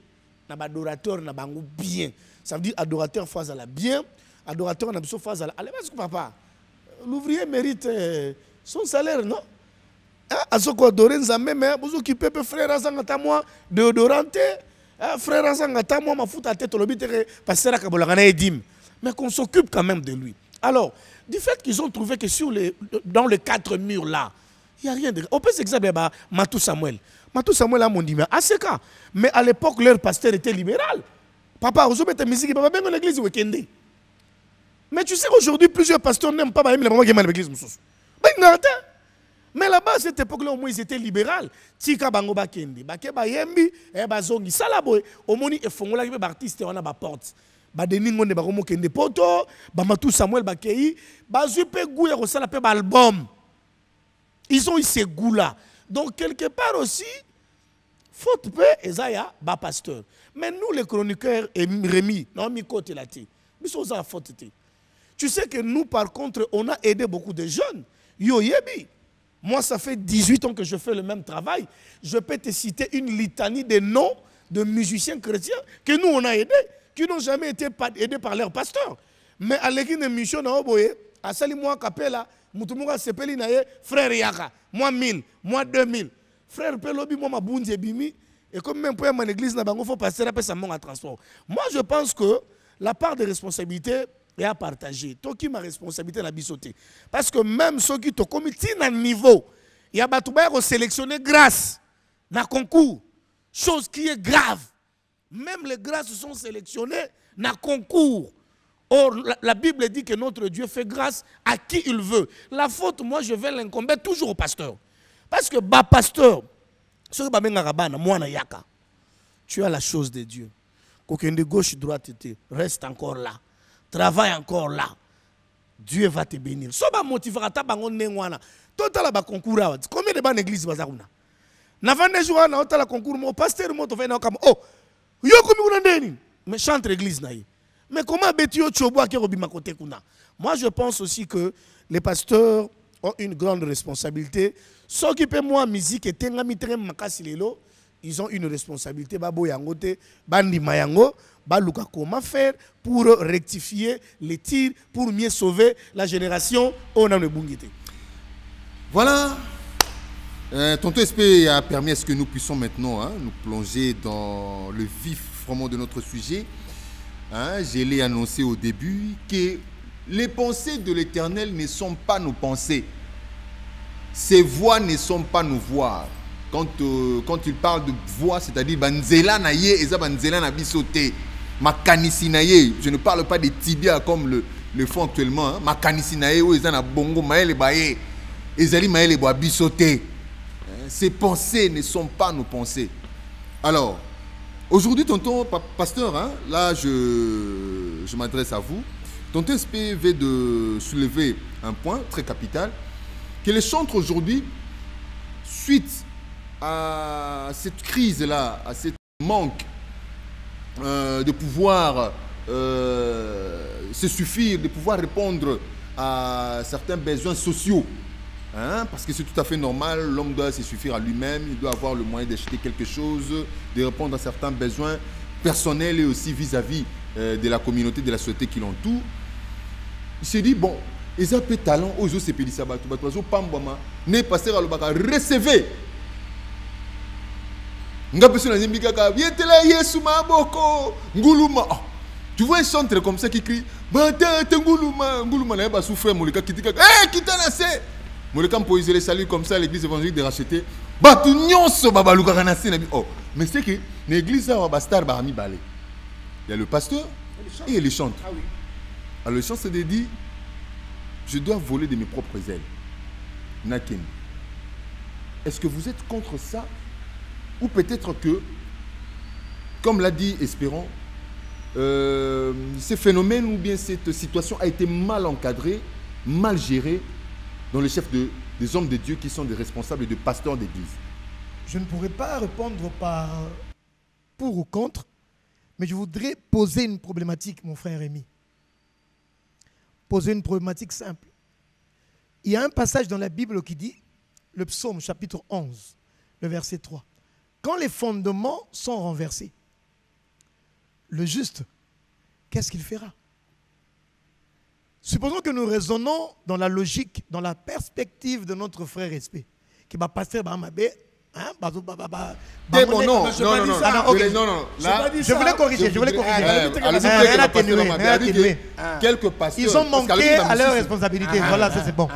na ba adorateur na bango bien. Ça veut dire adorateur face à la bien, adorateur en absence face à la... Allez, vas-y, papa. L'ouvrier mérite son salaire, non? À ce qu'on adore, mais vous occupez frère Azangata moi, déodorante, frère Azangata moi, ma fout à tête au lobby, passer à Kabolagana et Dim. Mais qu'on s'occupe quand même de lui. Alors, du fait qu'ils ont trouvé que dans les 4 murs là, il n'y a rien de... On peut s'examiner, Matou Samuel. Matou Samuel a mon dit, mais à ce cas. Mais à l'époque, leur pasteur était libéral. Papa, vous mettez musique, papa, bien dans l'église week-end. Mais tu sais qu'aujourd'hui, plusieurs pasteurs n'aiment pas les mamans qui aiment l'église. Mais là-bas, à cette époque-là, au moins, ils étaient libéraux. Tika bango bakende. Bakeba yembi, bazongi. Salaboy, au moni, et fongola, qui artiste, on a ba porte. Badeningo ne baromo kende poto, Matou Samuel bakei, bazupe gouya rosala pe album. Ils ont eu ces goûts-là. Donc, quelque part aussi, faute peu, Esaïa, ba pasteur. Mais nous, les chroniqueurs, et Rémi, non, mi côté là, nous sommes à faute. Tu sais que nous, par contre, on a aidé beaucoup de jeunes. Yo yebi. Moi, ça fait 18 ans que je fais le même travail. Je peux te citer une litanie de noms de musiciens chrétiens que nous, on a aidés, qui n'ont jamais été aidés par leur pasteur. Mais à l'équipe de mission, à Sali, moi, Capella, Moutoumouka Sepeli, frère Yaka, moi 1000, moi 2000. Frère Pelobi, moi, ma bounze bimi. Et comme même pour mon église, il faut passer à transport. Moi, je pense que la part de responsabilité est à partager. Toi qui ma responsabilité la bisoté. Parce que même ceux qui te commettent un niveau, il y a des sélectionner grâce dans le concours. Chose qui est grave. Même les grâces sont sélectionnées dans le concours. Or, la Bible dit que notre Dieu fait grâce à qui il veut. La faute, moi, je vais l'incomber toujours au pasteur. Parce que, pasteur, tu as la chose de Dieu. Qu'aucun de gauche, droite, reste encore là. Travaille encore là. Dieu va te bénir. So ba motivera ta bango nengwana. Total ba concours. Combien de ban église bazaruna? Na vande jour na otala concours mo pasteur mo to vena comme oh. Yo komi kuna ndeni. Mais chante église na ye. Mais comment betio chobo ke robima côté kuna? Moi je pense aussi que les pasteurs ont une grande responsabilité. S'occuper moi musique et tengami très makasi lelo. Ils ont une responsabilité. Babo yangote, bandi mayango, baluka comment faire pour rectifier les tirs, pour mieux sauver la génération. On a le bungité. Voilà. Tonton SP a permis à ce que nous puissions maintenant nous plonger dans le vif vraiment de notre sujet. Je l'ai annoncé au début que les pensées de l'Éternel ne sont pas nos pensées. Ses voix ne sont pas nos voix. Quand il parle de voix, c'est-à-dire banzela naye et ça banzela na bisoté, makanisi naye. Je ne parle pas des tibias comme le font actuellement. Makanisi naye ou ils na bongo maele baye, ezali maele boa bisoté. Ces pensées ne sont pas nos pensées. Alors, aujourd'hui, tonton pasteur, là je m'adresse à vous. Tonton SP veut de soulever un point très capital, que les chantres aujourd'hui, suite à cette crise-là, à ce manque de pouvoir se suffire, de pouvoir répondre à certains besoins sociaux. Parce que c'est tout à fait normal, l'homme doit se suffire à lui-même, il doit avoir le moyen d'acheter quelque chose, de répondre à certains besoins personnels et aussi vis-à-vis de la communauté, de la société qui l'entoure. Il s'est dit, bon, ils ont peu de talent, aux autres, c'est pédis ça, n'est pas à l'obaka, recevez. Tu vois un chanteur comme ça qui crie les salut comme ça l'église évangélique de racheter. Oh, mais c'est que l'église il y a le pasteur et les chantres. Alors le chant c'est de dire je dois voler de mes propres ailes. Naken. Est-ce que vous êtes contre ça? Ou peut-être que, comme l'a dit Espérant, ce phénomène ou bien cette situation a été mal encadrée, mal gérée dans les chefs des hommes de Dieu qui sont des responsables et des pasteurs d'église. Je ne pourrais pas répondre par pour ou contre, mais je voudrais poser une problématique, mon frère Rémi. Poser une problématique simple. Il y a un passage dans la Bible qui dit, le psaume chapitre 11, le verset 3. Quand les fondements sont renversés, le juste qu'est-ce qu'il fera? Supposons que nous raisonnons dans la logique, dans la perspective de notre frère respect. Qui va passer par ma baie. Non. Je voulais corriger. Quelques pasteurs. Ils ont manqué à leur responsabilité. Voilà, ça c'est bon.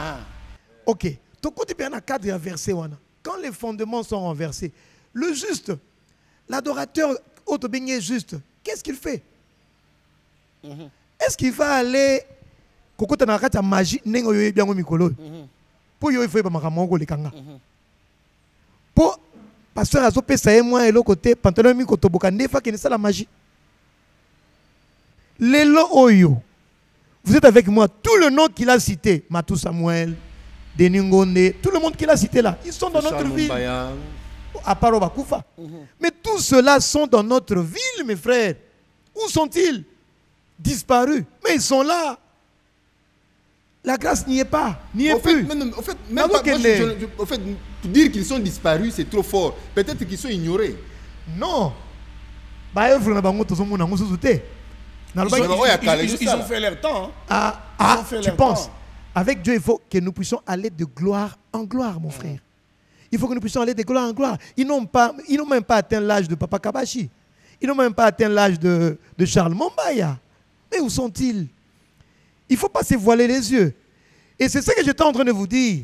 Ok. Donc, quand tu es un cadre inversé, quand les fondements sont renversés, le juste, l'adorateur autobigné juste, qu'est-ce qu'il fait? Est-ce qu'il va aller pour magie pour il faut pour pasteur Azope moi et l'autre côté pantalon mi kotoboka nefa qui c'est la magie. Lelo Oyo, vous êtes avec moi, tout le nom qu'il a cité, Matou Samuel, Denis Ngonde, tout le monde qu'il a cité là, ils sont dans notre ville. À part Obakoufa. Mais tous ceux-là sont dans notre ville, mes frères. Où sont-ils? Disparus. Mais ils sont là. La grâce n'y est pas, n'y est plus. En fait, dire qu'ils sont disparus, c'est trop fort. Peut-être qu'ils sont ignorés. Non. Ils ont fait leur temps. Tu penses? Avec Dieu, il faut que nous puissions aller de gloire en gloire, mon frère. Il faut que nous puissions aller de gloire en gloire. Ils n'ont même pas atteint l'âge de Papa Kabashi. Ils n'ont même pas atteint l'âge de Charles Mombaya. Mais où sont-ils? Il ne faut pas se voiler les yeux. Et c'est ce que j'étais en train de vous dire.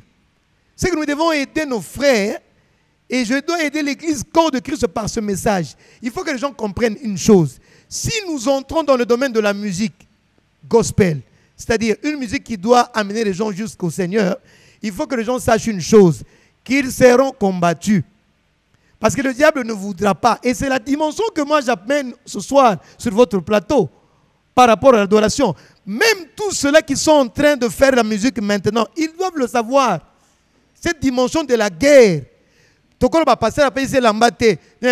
C'est que nous devons aider nos frères. Et je dois aider l'Église corps de Christ par ce message. Il faut que les gens comprennent une chose. Si nous entrons dans le domaine de la musique gospel, c'est-à-dire une musique qui doit amener les gens jusqu'au Seigneur, il faut que les gens sachent une chose, qu'ils seront combattus. Parce que le diable ne voudra pas. Et c'est la dimension que moi j'amène ce soir sur votre plateau par rapport à l'adoration. Même tous ceux-là qui sont en train de faire la musique maintenant, ils doivent le savoir. Cette dimension de la guerre.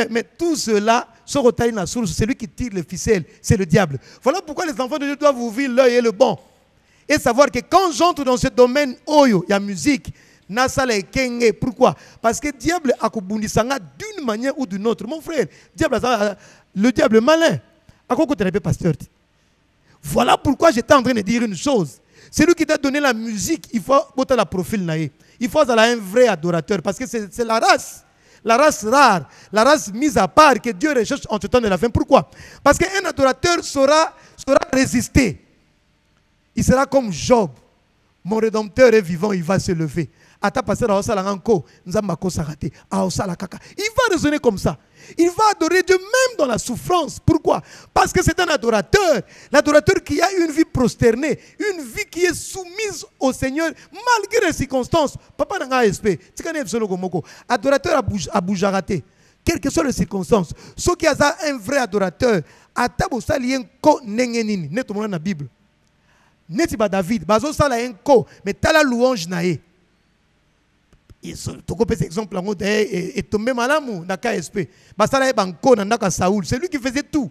Mais tout cela, c'est lui qui tire les ficelles, c'est le diable. Voilà pourquoi les enfants de Dieu doivent ouvrir l'œil et le bon. Et savoir que quand j'entre dans ce domaine, il y a musique. Pourquoi? Parce que le diable a d'une manière ou d'une autre. Mon frère, le diable est malin. Voilà pourquoi j'étais en train de dire une chose. C'est lui qui t'a donné la musique, il faut botter la profil naïe. Il faut avoir un vrai adorateur parce que c'est la race rare, la race mise à part que Dieu recherche en ce temps de la fin. Pourquoi? Parce qu'un adorateur saura résister. Il sera comme Job. Mon Rédempteur est vivant, il va se lever. Il va raisonner comme ça. Il va adorer Dieu même dans la souffrance. Pourquoi? Parce que c'est un adorateur. L'adorateur qui a une vie prosternée, une vie qui est soumise au Seigneur malgré les circonstances. Papa n'a pas espéré. Adorateur à bougearaté. Quelles que soient les circonstances. Ceux qui ont un vrai adorateur, à tabosalien ko nengenini. Net au la Bible. Net ba David. Bazo sala un ko. Mais t'as la louange naé. Tu peux exemple et tombé malamu na KSP. Basala banko na Saoul, c'est lui qui faisait tout.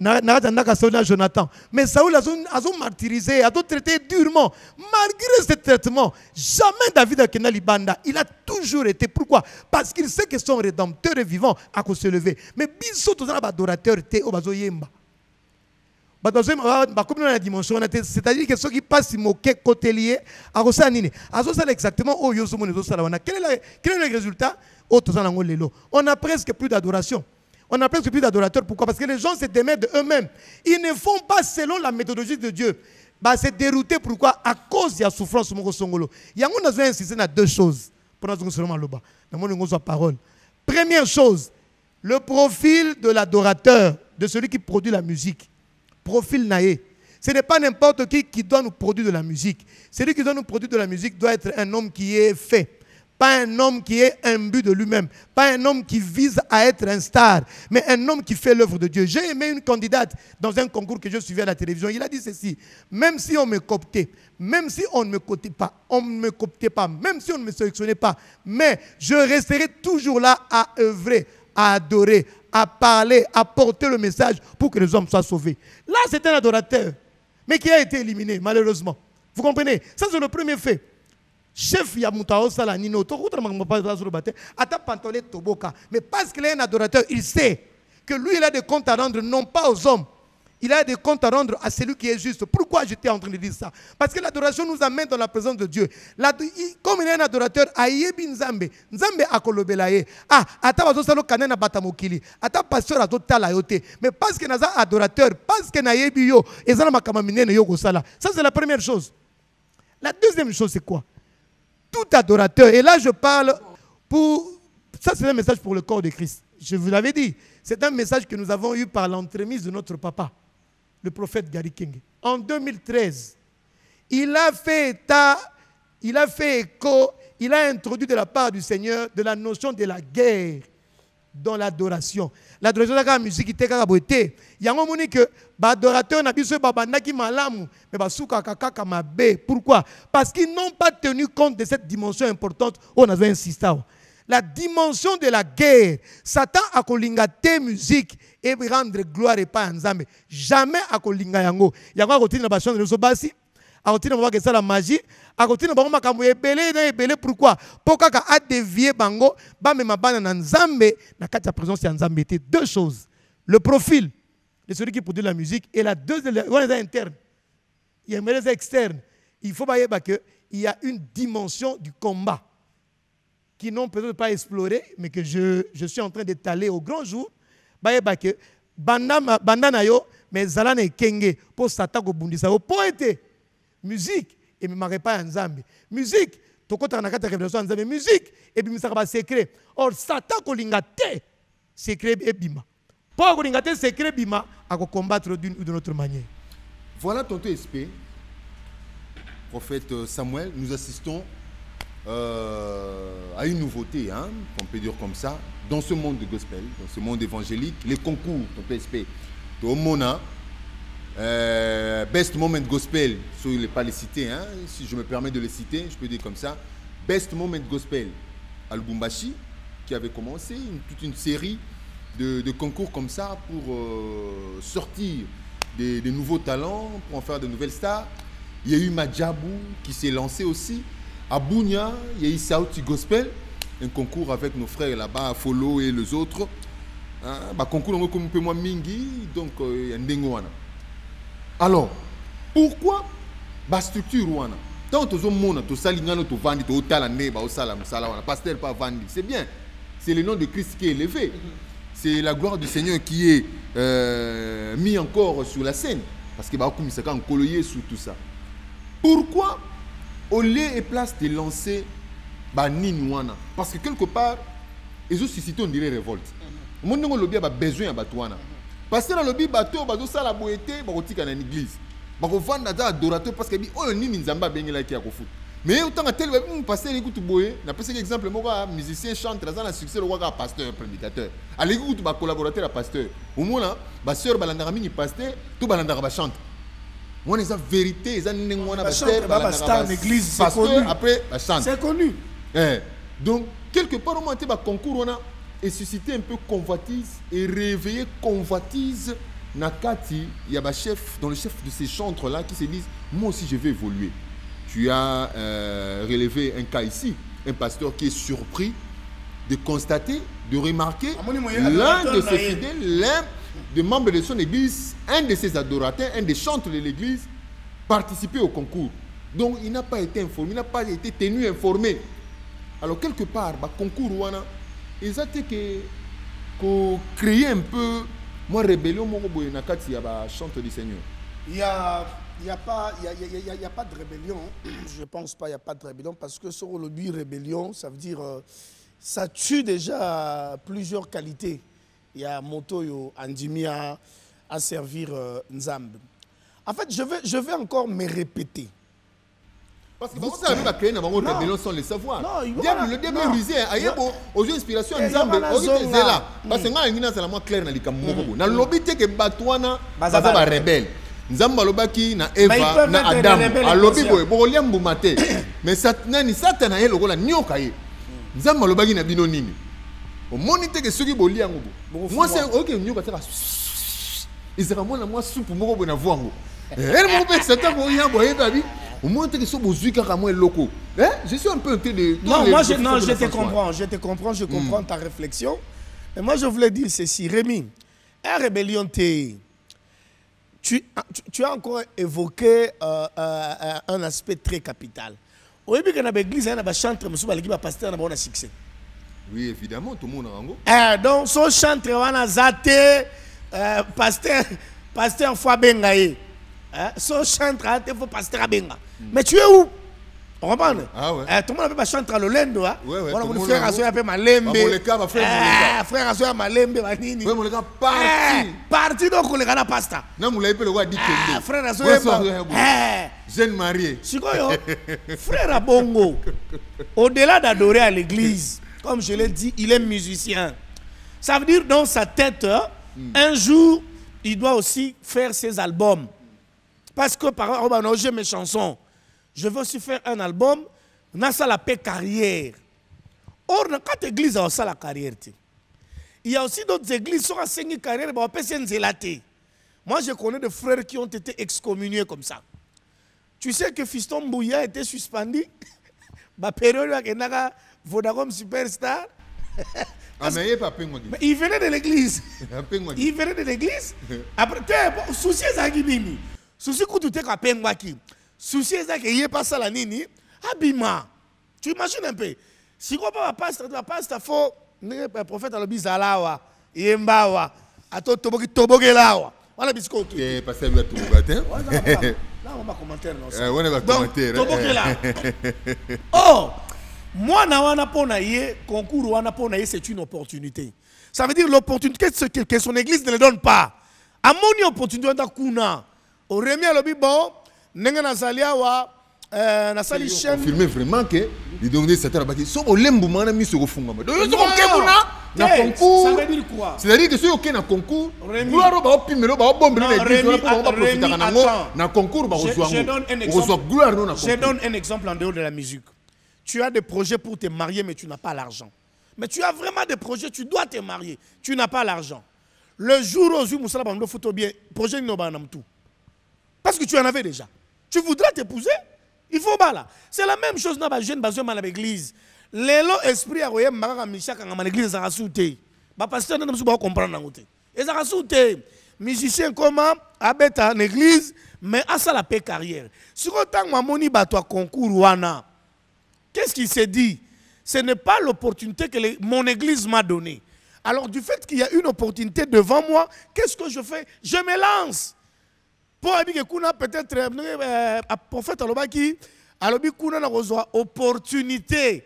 Na Jonathan. Mais Saoul a martyrisé, a traité durement. Malgré ce traitement, jamais David a kenali banda. Il a toujours été. Pourquoi? Parce qu'il sait que son rédempteur est vivant à se lever. Mais biso tous adorateur te obazo yemba. C'est-à-dire que ceux qui passent côté lié à exactement quel est le résultat? On a presque plus d'adoration. On a presque plus d'adorateurs. Pourquoi? Parce que les gens se démerdent d'eux-mêmes. Ils ne font pas selon la méthodologie de Dieu. C'est dérouté. Pourquoi? À cause de la souffrance. Il y a insisté sur deux choses. Première chose, le profil de l'adorateur, de celui qui produit la musique. Profil naïe. Ce n'est pas n'importe qui doit nous produire de la musique. Celui qui doit nous produire de la musique doit être un homme qui est fait. Pas un homme qui est imbu de lui-même. Pas un homme qui vise à être un star. Mais un homme qui fait l'œuvre de Dieu. J'ai aimé une candidate dans un concours que je suivais à la télévision. Il a dit ceci. Même si on me cooptait, même si on ne me cooptait pas, même si on ne me sélectionnait pas, mais je resterai toujours là à œuvrer, à adorer, à parler, à porter le message pour que les hommes soient sauvés. Là, c'est un adorateur, mais qui a été éliminé, malheureusement. Vous comprenez? Ça, c'est le premier fait. Chef Yamutao Salanino, mais parce qu'il est un adorateur, il sait que lui, il a des comptes à rendre, non pas aux hommes. il a des comptes à rendre à celui qui est juste. Pourquoi j'étais en train de dire ça? Parce que l'adoration nous amène dans la présence de Dieu. Comme il est un adorateur, ayebi nzambe, nzambe akolobelaye. Ah, ata bazosalo kanena batamokili, ata pasteur atotala yote. Mais parce que naza adorateur, parce que nayebi yo, ezana makama minene yo kosala. Ça c'est la première chose. La deuxième chose c'est quoi? Tout adorateur, et là je parle pour... Ça c'est un message pour le corps de Christ. Je vous l'avais dit, c'est un message que nous avons eu par l'entremise de notre papa, le prophète Gary King. En 2013, il a fait écho, il a introduit de la part du Seigneur de la notion de la guerre dans l'adoration. L'adoration de la musique qui était beauté. Il y a un moment que l'adorateur n'a pas malamu, mais pourquoi? Parce qu'ils n'ont pas tenu compte de cette dimension importante où on avait insisté. La dimension de la guerre, Satan a kolinga te musique et rendre gloire et pas ensemble. Jamais a kolinga yango. Yango a continué na chanson de Sobasi, a continué na que la magie, a continué na makambo ebele pourquoi? Pourquoi a dévié bango, ba me mabana na nzambe na kati ya présence ya nzambe. Deux choses. Le profil de celui qui produit la musique et la deuxième, interne. Il y a une raison externe. Il faut pas que il y a une dimension du combat qui n'ont peut-être pas exploré, mais que je suis en train d'étaler au grand jour. Que bandana yo, mais zalane kenge pour Satan ko bundisa yo poète musique et me marre pas ensemble. Musique to kota na kata révélation ensemble musique et puis ça va secret. Or Satan ko lingate secret et bima. Pour ko lingate secret bima à combattre d'une ou d'une autre manière. Voilà tonton SP, prophète Samuel, nous assistons à une nouveauté, hein, on peut dire comme ça, dans ce monde de gospel, dans ce monde évangélique, les concours, on peut espérer. Au Mona, Best Moment Gospel, je ne vais pas les citer, hein, si je me permets de les citer, je peux dire comme ça. Best Moment Gospel à Lubumbashi, qui avait commencé toute une série de concours comme ça pour sortir des nouveaux talents, pour en faire de nouvelles stars. Il y a eu Madjabou qui s'est lancé aussi. À Bounia, il y a eu Saouti Gospel, un concours avec nos frères là-bas, Follow et les autres. Concours comme moi Mingi, donc il y a Ndengoana. Alors, pourquoi la structure Wana? Tant que tu salingano, tu vends, tu talane, pasteur pas vendre. C'est bien. C'est le nom de Christ qui est élevé. C'est la gloire du Seigneur qui est mis encore sur la scène. Parce que beaucoup de gens ont sur tout ça. Pourquoi? Au lieu et place de lancer Baninouana. Parce que quelque part, ils ont suscité, on dirait, révolte. Mon nom lobby a besoin de Batouana. Parce que le lobby bateau, bateau ça la boété, barotique en église. Bako vendre des adorateurs parce que oh ni minzamba bengela qui a foot. Mais autant à tel pasteur écoute boé, n'a pas exemple moi musicien chante dans un succès le roi pasteur prédicateur. À l'écoute ba collaborateur à pasteur. Au moins là, ba sœur balandara mini pasteur, tout balandara ba chante. Moi, les vérités, les années star l'église, c'est connu. Après, c'est connu. Donc, quelque part, on a un concours, on a suscité un peu convoitise et réveillé convoitise. Nakati, il y a un chef, dans le chef de ces chantres-là, qui se disent moi aussi, je vais évoluer. Tu as relevé un cas ici, un pasteur qui est surpris de constater, de remarquer l'un de ses fidèles, l'un des membres de son église, un de ses adorateurs, un des chantres de l'église, participer au concours. Donc il n'a pas été informé, il n'a pas été tenu informé. Alors quelque part, le concours, ils ont été créer un peu moi rébellion, moi il y a chante du Seigneur. Il n'y a pas de rébellion. Je ne pense pas qu'il n'y a pas de rébellion parce que sur le but rébellion, ça veut dire ça tue déjà plusieurs qualités. Il y a Motoyo, Andimi à servir Nzambe. En fait, je vais encore me répéter. Parce que vous savez pas créer une rébellion sans le savoir. Le diable est rusé. Aux inspirations Nzambe, c'est là. Parce que moi, c'est la moins claire dans les camons. Dans le lobby, que Batouana, c'est rebelle. Nzambe alobaki na Eva na Adam. A lobby boy, bo liambu mate. Mais Satan Satan a lokola nyoka ye. Nzambe alobaki na bino nini. Au monite que ceux qui bolient moi c'est ok nous va faire ils sera moi soupe moko bona voango elle mon père c'est un moyen boyer babi au monite que so bozui kaka moi loko je suis un peu inquiet de non moi je te comprends ta réflexion mais moi je voulais dire ceci Rémi un rébellion t'es tu as encore évoqué un aspect très capital. Au début, quand l'église, il y a un chanteur, il y a un pasteur, il y a un succès. Oui, évidemment, tout le monde a donc, son chanteur, il y a un zate, pasteur, fois bengaye. Son chanteur, il faut pasteur benga. Mais tu es où? On comprend? Ah ouais. Tout le monde peut chanter le lendo. Ouais, ouais. Mon frère a fait Malembe. Frère a fait Malembe. Frère mon gars, parti. Parti donc on a pasta. Non, vous l'avez pas le roi dit que. Frère a fait. Jeune marié. Frère a bongo. Au-delà d'adorer à l'église, comme je l'ai dit, il est musicien. Ça veut dire dans sa tête, un jour, il doit aussi faire ses albums. Parce que par exemple, j'ai mes chansons. Je veux aussi faire un album, dans la paix carrière. Or, dans cette église, il y a la carrière. Il y a aussi d'autres églises qui ont une carrière, mais on peut s'enzélater. Moi, je connais des frères qui ont été excommuniés comme ça. Tu sais que Fiston Mbouya a été suspendu. La période où il y a Vodacom Superstar. Mais il venait de l'église. Il venait de l'église. Après, souci est Zagibini. Souci que tu es à Pengwaki. Souci est que il pas ça la nini. Abima. Tu imagines un peu. Si on pas la passe, faut le prophète al bizalawa, yembawa, ato tobogelawa. Voilà bisco tout. Et passer à tout matin. Là on va commenter non. On va commenter. Tobogela. Oh, moi na wana pona yé concours wana pona yé c'est une opportunité. Ça veut dire l'opportunité que son église ne le donne pas. A mon opportunité dans kuna. Au remis à l'obi bon. Nenga nazalia wa nasali chaîne confirmer vraiment que les données ça t'a bâti so olembu mana mi se refunga ma donc na concours ça veut dire quoi c'est-à-dire que si OK na concours gloire ba opimelo ba bomber l'église pour ba profiter na concours ba reçoit gloire non na concours. Je donne un exemple en dehors de la musique. Tu as des projets pour te marier mais tu n'as pas l'argent. Mais tu as vraiment des projets, tu dois te marier, tu n'as pas l'argent. Le jour où Moussala Bando photo bien projet no ba nam tout. Parce que tu en avais déjà. Tu voudrais t'épouser, il faut pas là. C'est la même chose dans la jeune base à l'église. L'élo esprit a royé maraka michaka dans l'église a rasouté. Ba pasteur n'a pas comprendre n'angoté. Et ça rasouté. Musicien comment abeta l'église mais à ça la paix carrière. Sur autant mamoni bato concours wana. Qu'est-ce qu'il s'est dit? Ce n'est pas l'opportunité que mon église m'a donnée. Alors du fait qu'il y a une opportunité devant moi, qu'est-ce que je fais? Je me lance. Pour que kuna peut-être un prophète alobaki alobi kuna na reçoit opportunité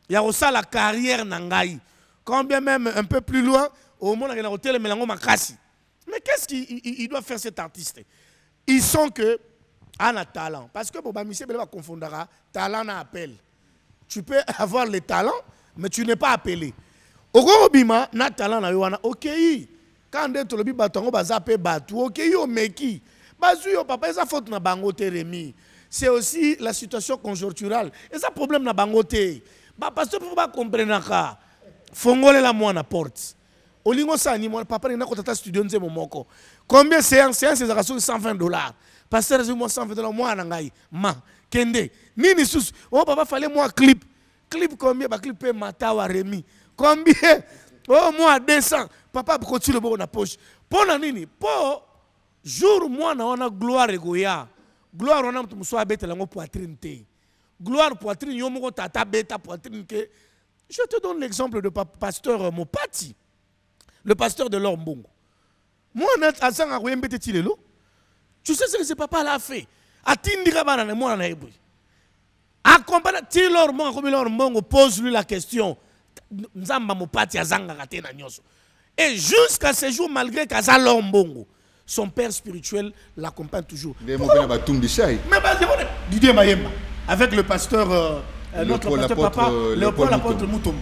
ya osa la carrière nangai quand bien même un peu plus loin au monde na hôtel melango makasi. Mais qu'est-ce qu'il doit faire cet artiste? Ils sont que a un talent parce que boba monsieur va confondra talent na appel. Tu peux avoir le talent mais tu n'es pas appelé. Okobima na talent na yo wana OK. Quand ndето lobi batongo bazape batu OK yo meki. Papa, ça faute na bangote Rémi. C'est aussi la situation conjoncturelle. Et ça problème na bangote. Parce que pour pas comprendre ça. Fongole la moi na porte. Olingo sa ni moi papa na kotata studio nze momoko. Combien séance c'est $120. Pasteur c'est moi $120 moi na ngai. Ma kende. Nini sous. Oh papa fallait moi clip. Clip combien ba clip matawa Rémi. Combien? Oh moi 200. Papa continue le bon na poche. Pona nini? Po jour moi na wana gloire egoya gloire wana mutu muso abeta lango poitrine te gloire poitrine yo moko tata beta poitrine ke. Je te donne l'exemple de pasteur Mopati, le pasteur de l'Ombongo. Moi na azanga koyembete tilelo. Tu sais ce que ce papa l'a fait? Atindika bana na moi na ebwe. Accompagné tilor mon comme l'Ombongo pose lui la question. Nzamba Mopati azanga kate na nyoso. Et jusqu'à ce jour malgré qu'aza l'Ombongo son père spirituel l'accompagne toujours. Mais Didier Mayemba, avec le pasteur, notre pasteur papa, Léopold l'apôtre Moutoum.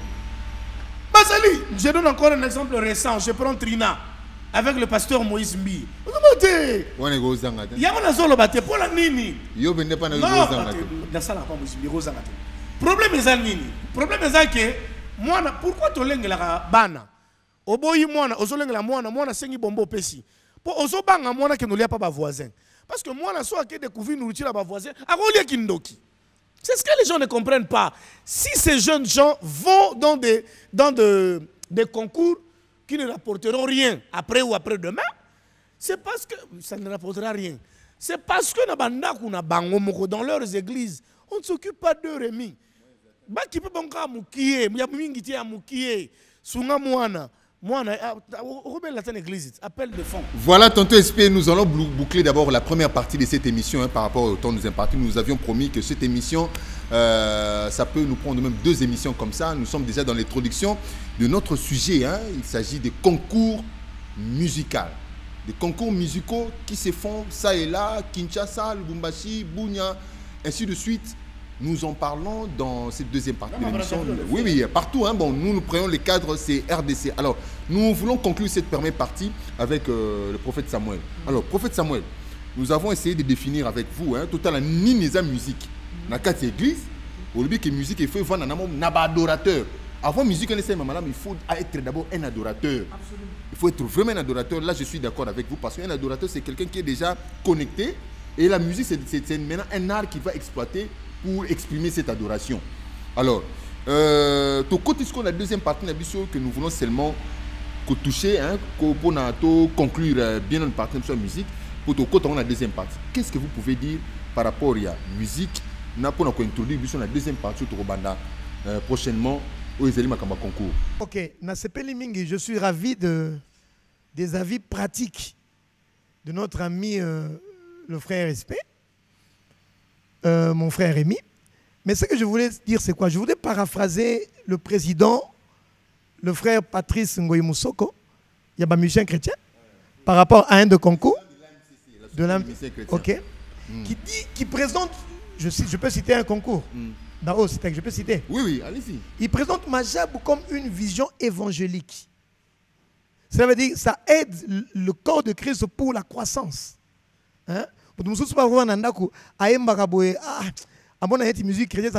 Basali, je donne encore un exemple récent. Je prends Trina, avec le pasteur Moïse Mbi. Il y a un solo bâté pour la nini. Non, problème est nini. Problème est que, moi, pourquoi tu l'as bana? Oboyi moi, ozolengela moi, sengi bombo pesi. Pour ozobanga moi que nous lia pas ba voisin. Parce que moi na so a découvert nourriture à ba voisin, a rolia kindoki. C'est ce que les gens ne comprennent pas. Si ces jeunes gens vont dans des concours qui ne rapporteront rien après ou après-demain, C'est parce que ça ne rapportera rien. C'est parce que dans leurs églises, on ne s'occupe pas d'eux, Rémi. Voilà, tonton SP, nous allons boucler d'abord la première partie de cette émission par rapport au temps nous imparti. Nous avions promis que cette émission, ça peut nous prendre même 2 émissions comme ça. Nous sommes déjà dans l'introduction de notre sujet. Il s'agit des concours musicaux. Des concours musicaux qui se font ça et là, Kinshasa, Lubumbashi, Bunia, ainsi de suite. Nous en parlons dans cette deuxième partie de l'émission. Oui, partout. Bon, nous prenons les cadres, c'est RDC. Alors, nous voulons conclure cette première partie avec le prophète Samuel. Alors, prophète Samuel, nous avons essayé de définir avec vous, total ni musique. Dans quatre églises, au lieu que musique, il faut vendre un adorateur. Avant musique, il faut être d'abord un adorateur. Absolument. Il faut être vraiment un adorateur. Là, je suis d'accord avec vous parce qu'un adorateur, c'est quelqu'un qui est déjà connecté. Et la musique, c'est maintenant un art qui va exploiter pour exprimer cette adoration. Alors, la deuxième partie que nous voulons seulement toucher, pour conclure bien notre partie sur la musique, pour la deuxième partie. Qu'est-ce que vous pouvez dire par rapport à la musique? Nous avons introduit la deuxième partie de Robanda prochainement au concours. Ok, je suis ravi des avis pratiques de notre ami le frère SP. Mon frère Rémi. Mais ce que je voulais dire, c'est quoi? Je voulais paraphraser le président, le frère Patrice Ngoyi Moussoko, il y a un musicien chrétien, par rapport à un de concours de l'AMC, ok, qui présente, je peux citer un concours, je peux citer. Oui, allez-y. Il présente Majabou comme une vision évangélique. Ça veut dire que ça aide le corps de Christ pour la croissance. Hein? Musique chrétienne,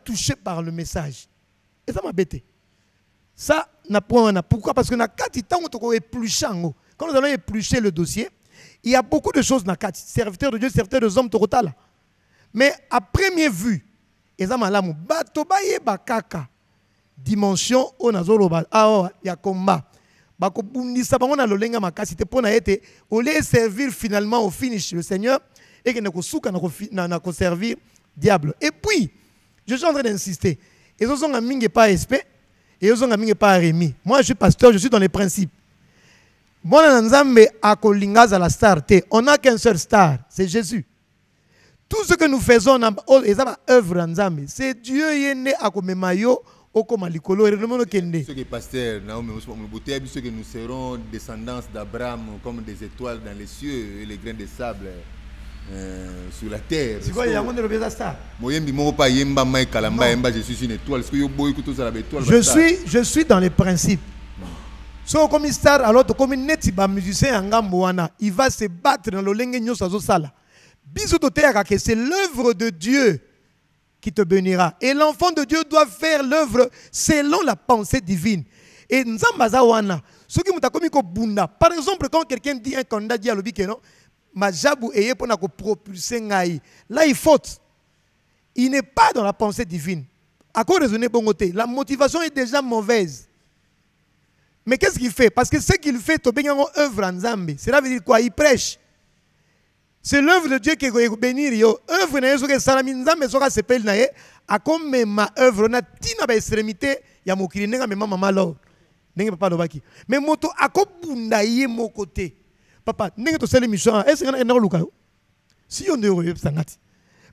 touché par le message. Et ça m'a bêté. Ça n'a pas. Pourquoi? Parce que quand nous allons éplucher le dossier, il y a beaucoup de choses dans le serviteur de Dieu, serviteur des hommes, mais à première vue, dimension, il y a combat. Au lieu de servir finalement au finish le Seigneur et qu'il n'a qu'à servir diable. Et puis, je suis en train d'insister. Ils ont un pas SP et ils ont un pas Rémi. Moi, je suis pasteur, je suis dans les principes. On n'a qu'un seul star, c'est Jésus. Tout ce que nous faisons, c'est Dieu qui est né à Komemayo. Ceux qui pasteurs, ceux que nous serons descendants d'Abraham comme des étoiles dans les cieux et les grains de sable sur la terre. C'est quoi, il y a un monde de ça? Je suis dans les principes. So comme star alors comme netiba musicien ngambouana, il va se battre dans le lengenyo sazo sala. Bisou to terre que c'est l'œuvre de Dieu qui te bénira. Et l'enfant de Dieu doit faire l'œuvre selon la pensée divine. Et nzambaza wana, ce qui m'a commis ko bunda. Par exemple, quand quelqu'un dit un candidat dit à l'obi que non, majabu eye pour na ko propulser ngai. Là il faute. Il n'est pas dans la pensée divine. À quoi raisonner bon côté? La motivation est déjà mauvaise. Mais qu'est-ce qu'il fait? Parce que ce qu'il fait, œuvre en Zambie. Cela veut dire quoi? Il prêche. C'est l'œuvre de Dieu qui est bénir. Œuvre de Salamine Zambie, sera s'appelle nae. A comme ma œuvre, na tina ba extrémité, ya mokiri nenga me mama malo. Nenga papa dobaki. Mais moto akobunda ye mon côté. Papa, nenga to sele mission. Est-ce que na luka? Si on est sangati.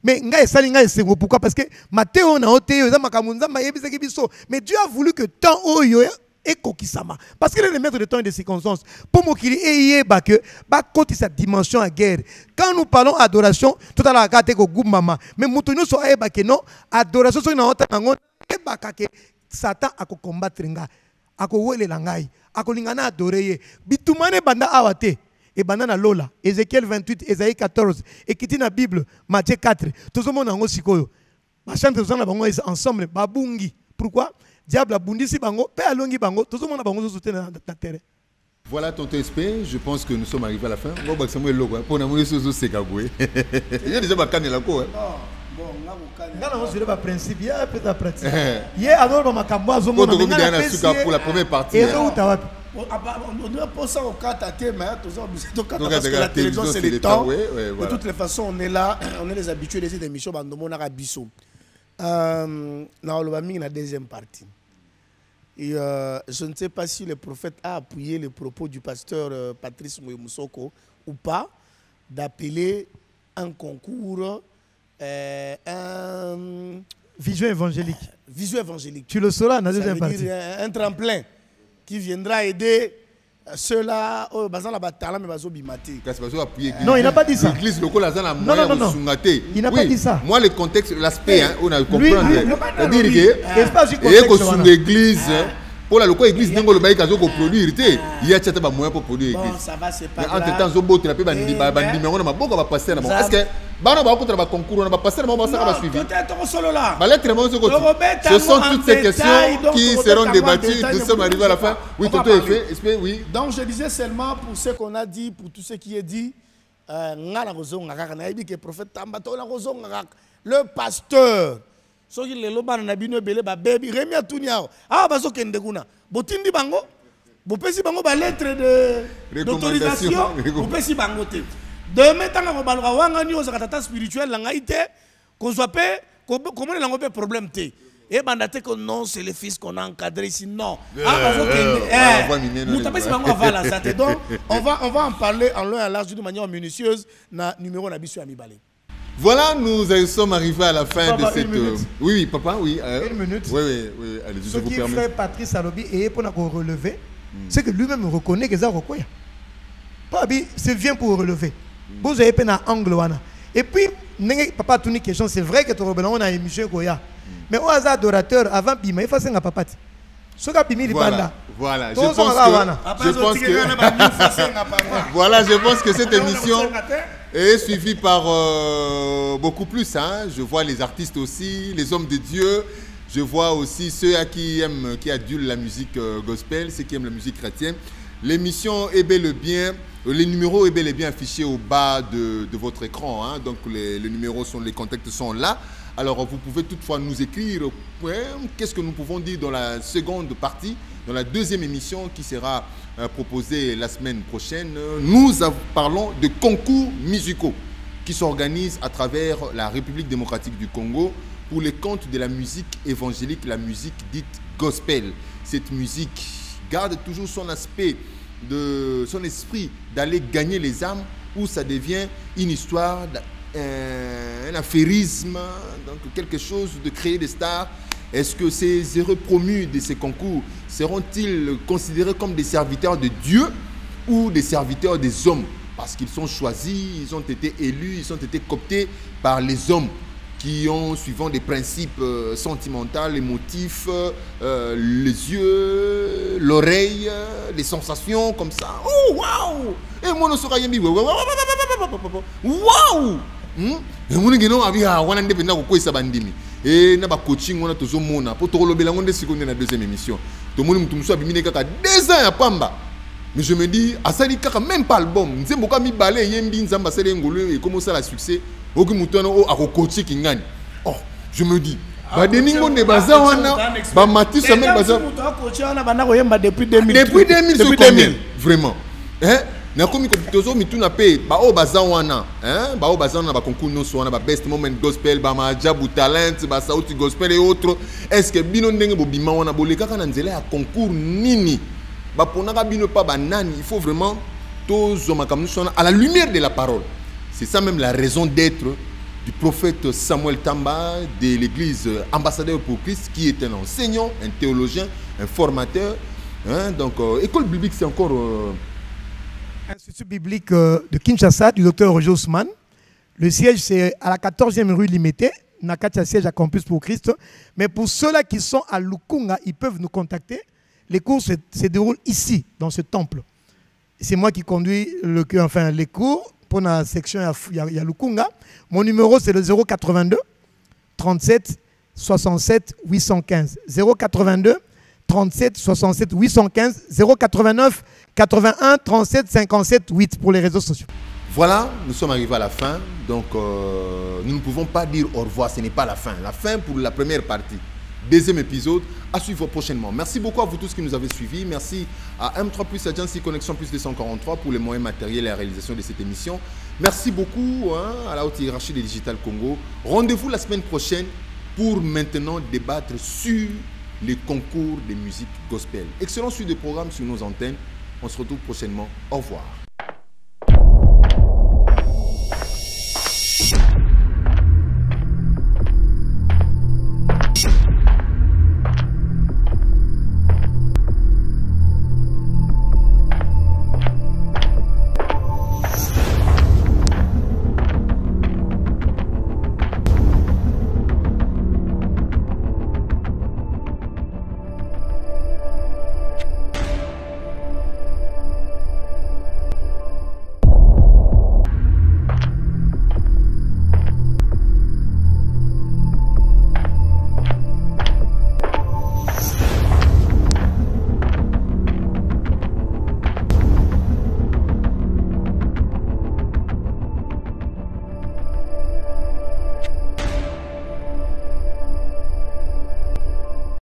Mais nga esali nga esengo pourquoi? Parce que Matthéo na oteo za makamunza ma yebisa kibiso. Mais Dieu a voulu que tant oyo et kokisama. Parce qu'il est le maître de temps et de circonstances. Pour moi, qu'il ait que côté sa dimension à guerre. Quand nous parlons adoration, tout à l'heure, mama. Mais nous sommes que non, adoration, c'est une Satan a combattre nga, a wele langai, a lingana adorer. Bitumane banda awate. Et banana lola. Ézéchiel 28, Ésaïe 14. Et qui dit dans la Bible, Matthieu 4. Tout le monde en osikoyo. Ma chante ensemble, babungi. Pourquoi? Diable a bundisi bango, pe alongi bango, tout le monde a bango sauté dans la terre. Voilà ton SP, je pense que nous sommes arrivés à la fin. Bon, Samuel Logo, pour nous amener sur ce cagoué. Il y a déjà ma canne là quoi. Bon, là on sur le principe, il y a peut-être pratique. Il y a alors ma camboise au monde. Pour la première partie. On pas ça au cas tâté, mais parce que la télévision c'est le temps. De toutes les façons, on est là, on est les habitués de cette émission. On a Bisso. La deuxième partie. Et je ne sais pas si le prophète a appuyé les propos du pasteur Patrice Moussoko ou pas, d'appeler un concours, un vision évangélique. Vision évangélique. Tu le sauras dans la deuxième partie. Un tremplin qui viendra aider ceux-là, non, il n'a pas dit ça. Non. Il n'a pas dit ça. Moi, le contexte, l'aspect, on a compris. C'est-à-dire que l'église, pour la locale église, il y a produire. Il y a des moyens pour produire. Bon, ça va, c'est pas grave. Entre-temps, on a passer. Est-ce que concours, on va passer, on va suivre. Ce sont toutes ces questions qui seront débattues. Nous sommes arrivés à la fin. Oui, Toto est fait. Oui. Donc, je disais seulement pour ce qu'on a dit, pour tout ce qui est dit, le pasteur. So qui les loba na bino belé ba baby remi atunia ah bazo kende kuna botindi bango bopesi bango ba lettre de d'autorisation bopesi bango te demain tanga ko balwa wanga ni oza tata spirituel la ngaite ko soit pe comment la ngopé problème te et bandate que non c'est le fils qu'on a encadré ici non ah bazo kende mutapesi bango avala ça te donc on va en parler en long et en large d'une manière minutieuse na numéro na biso ya mibale. Voilà, nous sommes arrivés à la fin de cette... Oui, papa, oui. Une minute. Oui, allez-y, je vous permets. Ce qui fait Patrice Alobi, et pour nous relever, c'est que lui-même reconnaît que ça reconnaît. C'est bien pour relever. Vous avez un angle. Et puis, papa, tu as une question, c'est vrai que tu as une émission Goya. Mais au hasard d'adorateur, avant Bima, il faut que papa. Voilà, je pense que cette émission est suivie par beaucoup plus. Hein. Je vois les artistes aussi, les hommes de Dieu. Je vois aussi ceux qui aiment, qui adulent la musique gospel, ceux qui aiment la musique chrétienne. L'émission est bel et bien, les numéros est bel et bien affichés au bas de votre écran. Hein. Donc les numéros les contacts sont là. Alors vous pouvez toutefois nous écrire qu'est-ce que nous pouvons dire dans la seconde partie, dans la deuxième émission qui sera proposée la semaine prochaine. Nous parlons de concours musicaux qui s'organisent à travers la République démocratique du Congo pour les comptes de la musique évangélique, la musique dite gospel. Cette musique garde toujours son aspect, son esprit d'aller gagner les âmes, où ça devient une histoire, un affairisme, donc quelque chose de créer des stars. Est-ce que ces heureux promus de ces concours seront-ils considérés comme des serviteurs de Dieu ou des serviteurs des hommes? Parce qu'ils sont choisis, ils ont été élus, ils ont été cooptés par les hommes qui ont, suivant des principes sentimentaux, émotifs, les yeux, l'oreille, les sensations comme ça. Oh, waouh! Et moi, je suis dit, waouh! Et moi, je et na ba coaching on a toujours mona pour to lobela ngonde seconde na deuxième émission to moni mutumso abimine kaka 2 ans ya pamba mais je me dis asali kaka même pas album nzembo ka mi balé yembi nzamba sele ngolo et comment ça la succès oki mutono o ako coacher kingani oh je me dis ba deningo ne baza wana ba matisa même baza coacher wana bana ko yemba depuis 2000 depuis 2000 vraiment hein na komi ko tozo mituna pe ba o baza wana hein ba o baza na ba concours no so wana ba best moment gospel ba majabu talent ba sauti gospel et autres. Est-ce que bino ndenge bo bima wana bo le kaka na nzela ya concours nini ba ponaka bino pa ba nani? Il faut vraiment tozo makamu so à la lumière de la parole. C'est ça même la raison d'être du prophète Samuel Tamba de l'église Ambassadeur pour Christ, qui est un enseignant, un théologien, un formateur, hein. Donc école biblique c'est encore Institut biblique de Kinshasa, du docteur Roger Ousmane. Le siège, c'est à la 14e rue Limité. Nakatia siège à Campus pour Christ. Mais pour ceux-là qui sont à Lukunga, ils peuvent nous contacter. Les cours se déroulent ici, dans ce temple. C'est moi qui conduis les cours pour la section à Lukunga. Mon numéro, c'est le 082 37 67 815. 082 37 67 815. 089 81 37 57 8 pour les réseaux sociaux. Voilà, nous sommes arrivés à la fin. Donc, nous ne pouvons pas dire au revoir, ce n'est pas la fin. La fin pour la première partie. deuxième épisode à suivre prochainement. Merci beaucoup à vous tous qui nous avez suivis. Merci à M3 Plus Agency Connexion Plus 243 pour les moyens matériels et la réalisation de cette émission. Merci beaucoup à la haute hiérarchie des Digital Congo. Rendez-vous la semaine prochaine pour maintenant débattre sur les concours de musique gospel. Excellent suite de programme sur nos antennes. On se retrouve prochainement. Au revoir.